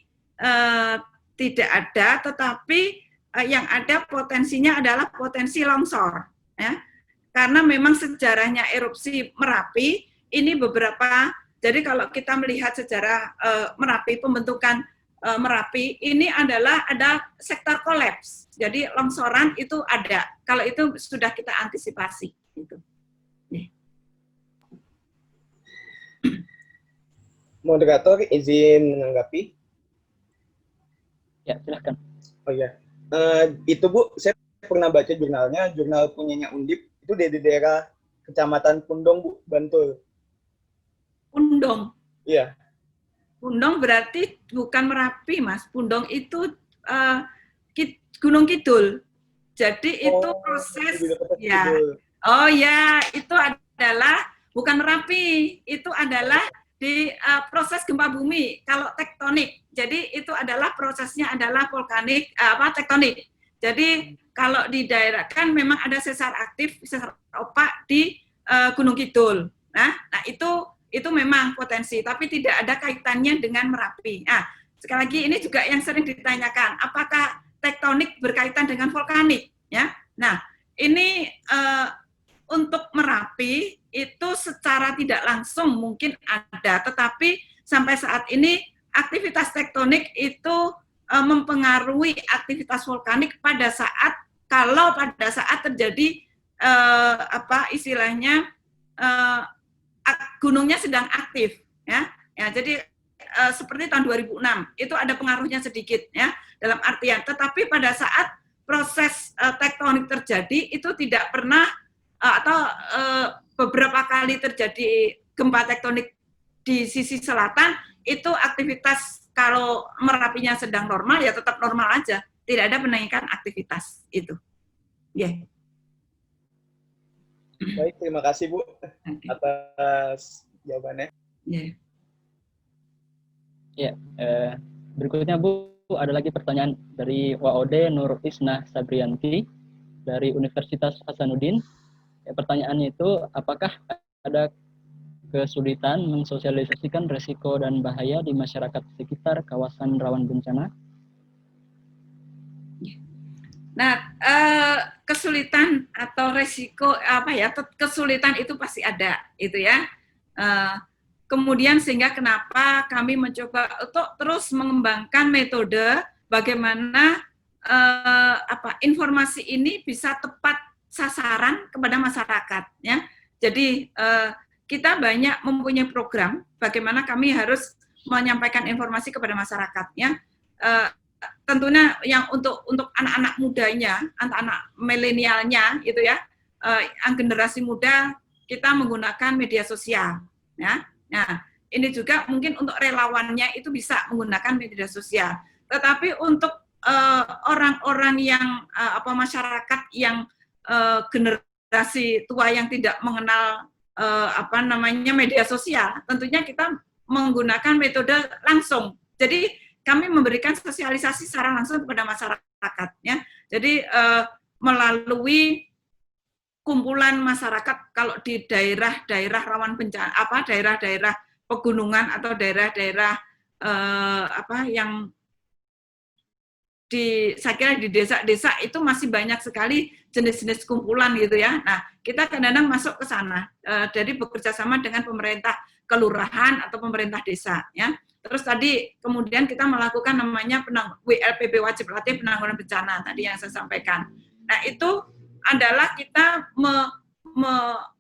tidak ada, tetapi yang ada potensinya adalah potensi longsor ya. Karena memang sejarahnya erupsi Merapi ini jadi kalau kita melihat sejarah Merapi, pembentukan Merapi ini ada sektor kolaps. Jadi longsoran itu ada. Kalau itu sudah kita antisipasi gitu. Moderator izin menanggapi? Ya, silakan. Oh ya. Itu Bu, saya pernah baca jurnal punyanya Undip, itu di daerah Kecamatan Pundong, Bu, Bantul. Pundong? Iya. Pundong berarti bukan Merapi, Mas. Pundong itu Gunung Kidul. Jadi itu proses, ya, Oh ya, itu adalah bukan Merapi, itu adalah di proses gempa bumi. Kalau tektonik, jadi itu adalah prosesnya adalah vulkanik tektonik. Jadi kalau di daerah kan memang ada sesar aktif, sesar opak di Gunung Kidul. Nah itu memang potensi, tapi tidak ada kaitannya dengan Merapi. Nah, sekali lagi ini juga yang sering ditanyakan, apakah tektonik berkaitan dengan vulkanik? Ya, nah ini untuk Merapi itu secara tidak langsung mungkin ada, tetapi sampai saat ini aktivitas tektonik itu mempengaruhi aktivitas vulkanik pada saat terjadi istilahnya gunungnya sedang aktif, ya. Jadi seperti tahun 2006 itu ada pengaruhnya sedikit, ya, dalam artian. Tetapi pada saat proses tektonik terjadi itu tidak pernah beberapa kali terjadi gempa tektonik di sisi selatan, itu aktivitas kalau Merapinya sedang normal ya tetap normal aja, tidak ada penaikan aktivitas itu. Yeah. Baik, terima kasih Bu atas jawabannya. Yeah. Ya, berikutnya Bu, ada lagi pertanyaan dari WAOD Nur Isnah Sabrianti dari Universitas Hasanuddin. Pertanyaannya itu, apakah ada kesulitan mensosialisasikan resiko dan bahaya di masyarakat sekitar kawasan rawan bencana? Nah, kesulitan atau resiko kesulitan itu pasti ada, itu ya. Kemudian sehingga kenapa kami mencoba untuk terus mengembangkan metode bagaimana informasi ini bisa tepat sasaran kepada masyarakat, ya. Jadi kita banyak mempunyai program bagaimana kami harus menyampaikan informasi kepada masyarakat, ya. Tentunya yang untuk anak-anak mudanya, anak-anak milenialnya, itu ya, yang generasi muda kita menggunakan media sosial, ya. Nah, ini juga mungkin untuk relawannya itu bisa menggunakan media sosial. Tetapi untuk orang-orang yang masyarakat yang generasi tua yang tidak mengenal media sosial, tentunya kita menggunakan metode langsung. Jadi kami memberikan sosialisasi secara langsung kepada masyarakat, ya. Jadi melalui kumpulan masyarakat kalau di daerah-daerah rawan bencana, daerah-daerah pegunungan atau daerah-daerah yang saya kira di desa-desa itu masih banyak sekali jenis-jenis kumpulan gitu ya. Nah, kita kadang-kadang masuk ke sana dari bekerja sama dengan pemerintah kelurahan atau pemerintah desa, ya. Terus tadi kemudian kita melakukan namanya WLPB wajib latih penanggulangan bencana tadi yang saya sampaikan. Nah, itu adalah kita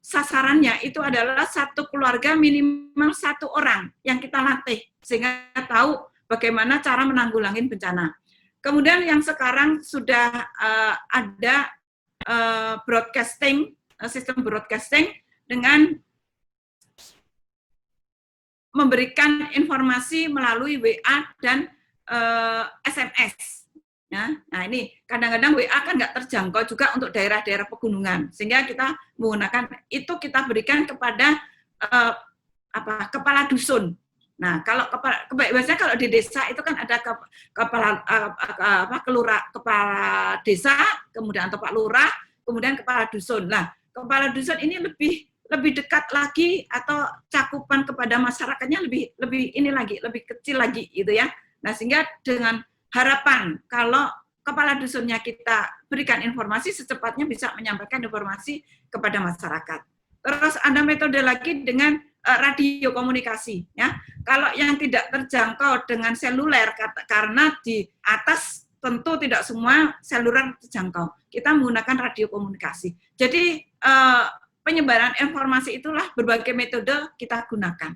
sasarannya itu adalah satu keluarga minimal satu orang yang kita latih sehingga tahu bagaimana cara menanggulangi bencana. Kemudian yang sekarang sudah ada sistem broadcasting dengan memberikan informasi melalui WA dan SMS. Ya, nah ini kadang-kadang WA kan nggak terjangkau juga untuk daerah-daerah pegunungan, sehingga kita menggunakan itu kita berikan kepada kepala dusun. Nah, kalau biasanya kalau di desa itu kan ada kepala desa, kemudian atau Pak Lurah, kemudian kepala dusun. Nah, kepala dusun ini lebih dekat lagi atau cakupan kepada masyarakatnya lebih kecil lagi gitu ya. Nah, sehingga dengan harapan kalau kepala dusunnya kita berikan informasi secepatnya bisa menyampaikan informasi kepada masyarakat. Terus ada metode lagi dengan radio komunikasi, ya. Kalau yang tidak terjangkau dengan seluler karena di atas tentu tidak semua seluler terjangkau. Kita menggunakan radio komunikasi. Jadi penyebaran informasi itulah berbagai metode kita gunakan.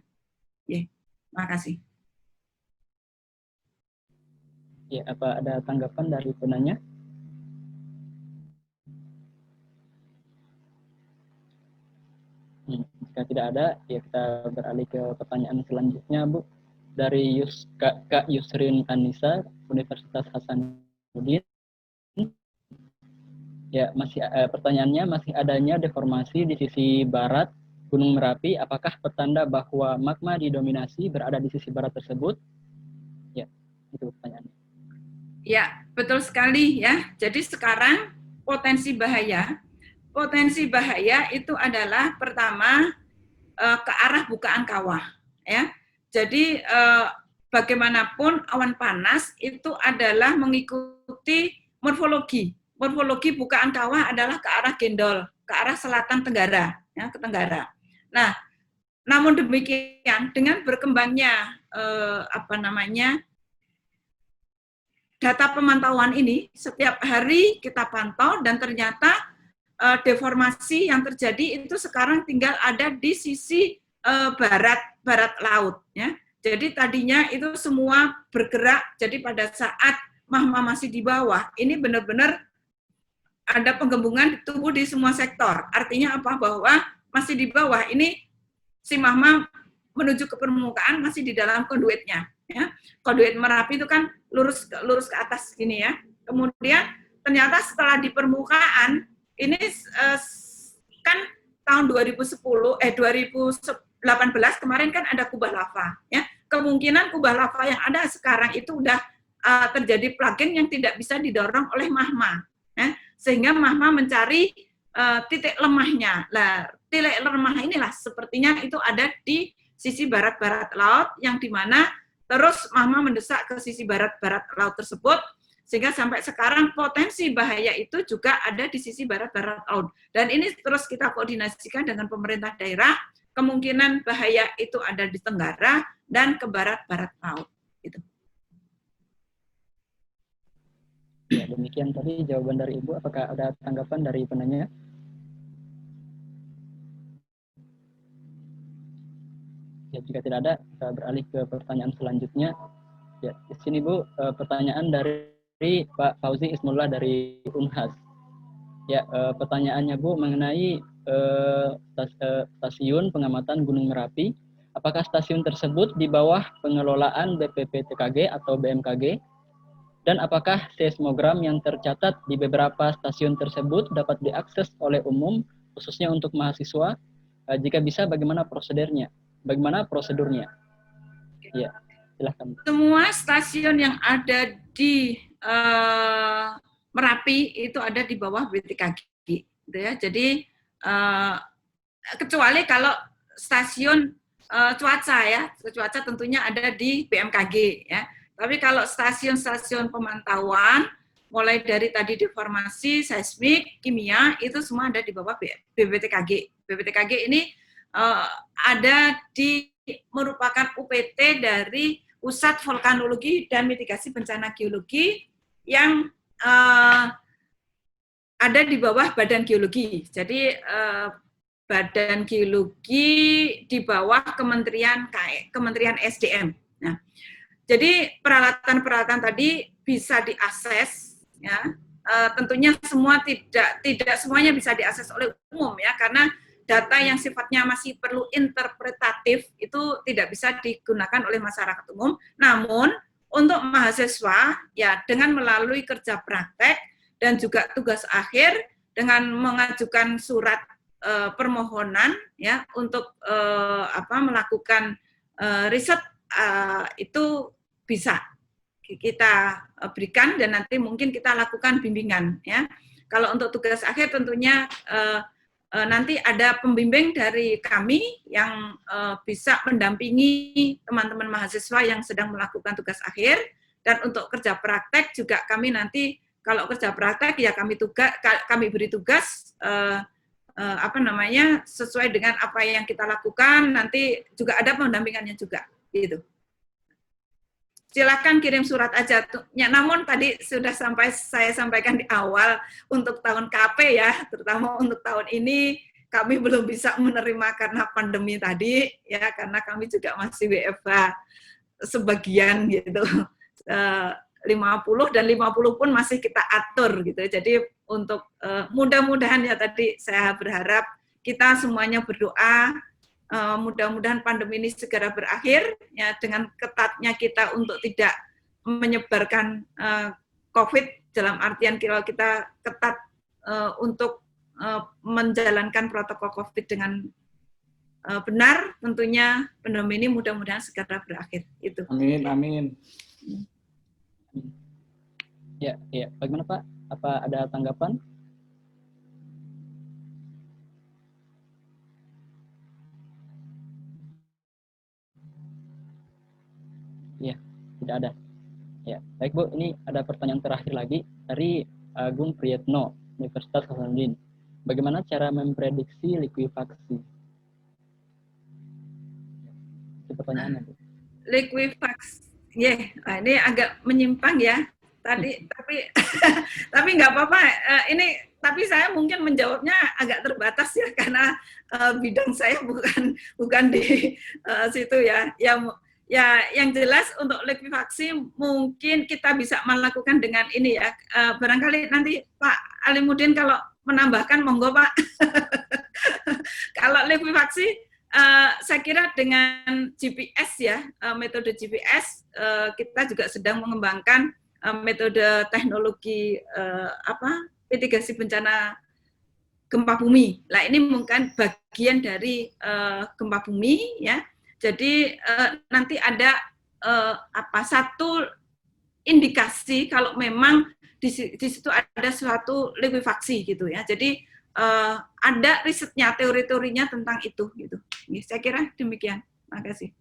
Ya, terima kasih. Ya, apa ada tanggapan dari penanya? Jika tidak ada, ya kita beralih ke pertanyaan selanjutnya, Bu. Dari Kak Yusrin Anissa, Universitas Hasanuddin. Ya, pertanyaannya masih adanya deformasi di sisi barat Gunung Merapi, apakah petanda bahwa magma didominasi berada di sisi barat tersebut? Ya, itu pertanyaannya. Ya, betul sekali ya. Jadi sekarang potensi bahaya itu adalah pertama ke arah bukaan kawah ya. Jadi bagaimanapun awan panas itu adalah mengikuti morfologi bukaan kawah adalah ke arah Gendol, ke arah selatan Tenggara ya, ke Tenggara. Nah, namun demikian dengan berkembangnya data pemantauan ini setiap hari kita pantau dan ternyata deformasi yang terjadi itu sekarang tinggal ada di sisi barat laut ya. Jadi tadinya itu semua bergerak, jadi pada saat magma masih di bawah, ini benar-benar ada penggembungan tubuh di semua sektor. Artinya apa? Bahwa masih di bawah ini si magma menuju ke permukaan masih di dalam konduitnya. Ya. Konduit Merapi itu kan lurus ke atas gini ya. Kemudian ternyata setelah di permukaan ini kan tahun 2018 kemarin kan ada kubah lava ya. Kemungkinan kubah lava yang ada sekarang itu udah terjadi plugin yang tidak bisa didorong oleh magma ya. Sehingga magma mencari titik lemahnya. Nah, titik lemah inilah sepertinya itu ada di sisi barat-barat laut yang dimana terus magma mendesak ke sisi barat-barat laut tersebut, sehingga sampai sekarang potensi bahaya itu juga ada di sisi barat-barat laut. Dan ini terus kita koordinasikan dengan pemerintah daerah, kemungkinan bahaya itu ada di Tenggara dan ke barat-barat laut. Gitu. Ya, demikian tadi jawaban dari Ibu. Apakah ada tanggapan dari penanya? Ya, jika tidak ada, kita beralih ke pertanyaan selanjutnya. Ya, di sini Bu, pertanyaan dari Pak Fauzi Ismullah dari Unhas. Ya, pertanyaannya Bu mengenai stasiun pengamatan Gunung Merapi. Apakah stasiun tersebut di bawah pengelolaan BPPTKG atau BMKG? Dan apakah seismogram yang tercatat di beberapa stasiun tersebut dapat diakses oleh umum, khususnya untuk mahasiswa? Jika bisa, bagaimana prosedurnya? Ya, silahkan. Semua stasiun yang ada di Merapi itu ada di bawah BPTKG, gitu ya. Jadi kecuali kalau stasiun cuaca ya, cuaca tentunya ada di BMKG ya. Tapi kalau stasiun-stasiun pemantauan, mulai dari tadi deformasi, seismik, kimia, itu semua ada di bawah BPTKG. BPTKG ini merupakan UPT dari Pusat Vulkanologi dan Mitigasi Bencana Geologi yang ada di bawah Badan Geologi. Jadi Badan Geologi di bawah Kementerian SDM. Nah, jadi peralatan-peralatan tadi bisa diakses, ya. Tentunya semua tidak semuanya bisa diakses oleh umum ya, karena data yang sifatnya masih perlu interpretatif itu tidak bisa digunakan oleh masyarakat umum. Namun untuk mahasiswa ya dengan melalui kerja praktek dan juga tugas akhir dengan mengajukan surat permohonan ya untuk melakukan riset itu bisa kita berikan dan nanti mungkin kita lakukan bimbingan ya. Kalau untuk tugas akhir tentunya nanti ada pembimbing dari kami yang bisa mendampingi teman-teman mahasiswa yang sedang melakukan tugas akhir, dan untuk kerja praktek juga kami nanti kalau kerja praktek ya kami beri tugas sesuai dengan apa yang kita lakukan, nanti juga ada pendampingannya juga gitu. Silakan kirim surat aja. Ya, namun tadi sudah saya sampaikan di awal untuk tahun KP ya, terutama untuk tahun ini kami belum bisa menerima karena pandemi tadi ya, karena kami juga masih WFH sebagian gitu. 50 dan 50 pun masih kita atur gitu. Jadi untuk mudah-mudahan ya tadi saya berharap kita semuanya berdoa mudah-mudahan pandemi ini segera berakhir ya, dengan ketatnya kita untuk tidak menyebarkan COVID dalam artian kalau kita ketat untuk menjalankan protokol COVID dengan benar, tentunya pandemi ini mudah-mudahan segera berakhir. Itu. Amin, amin. Ya, ya. Bagaimana Pak? Apa ada tanggapan? Ya, tidak ada. Ya, baik Bu. Ini ada pertanyaan terakhir lagi dari Agung Priyetno, Universitas Hasanuddin. Bagaimana cara memprediksi likuifaksi? Itu pertanyaannya, Bu. Likuifaksi, ini agak menyimpang ya. Tapi nggak apa-apa. Tapi saya mungkin menjawabnya agak terbatas ya karena bidang saya bukan di situ ya. Yang jelas untuk likuifaksi mungkin kita bisa melakukan dengan ini ya. Barangkali nanti Pak Alimuddin kalau menambahkan monggo Pak. Kalau likuifaksi saya kira dengan GPS ya, metode GPS kita juga sedang mengembangkan metode teknologi mitigasi bencana gempa bumi. Nah ini mungkin bagian dari gempa bumi ya. Jadi nanti ada satu indikasi kalau memang di situ ada suatu likuifaksi gitu ya. Jadi ada risetnya, teori-teorinya tentang itu gitu. Saya kira demikian. Terima kasih.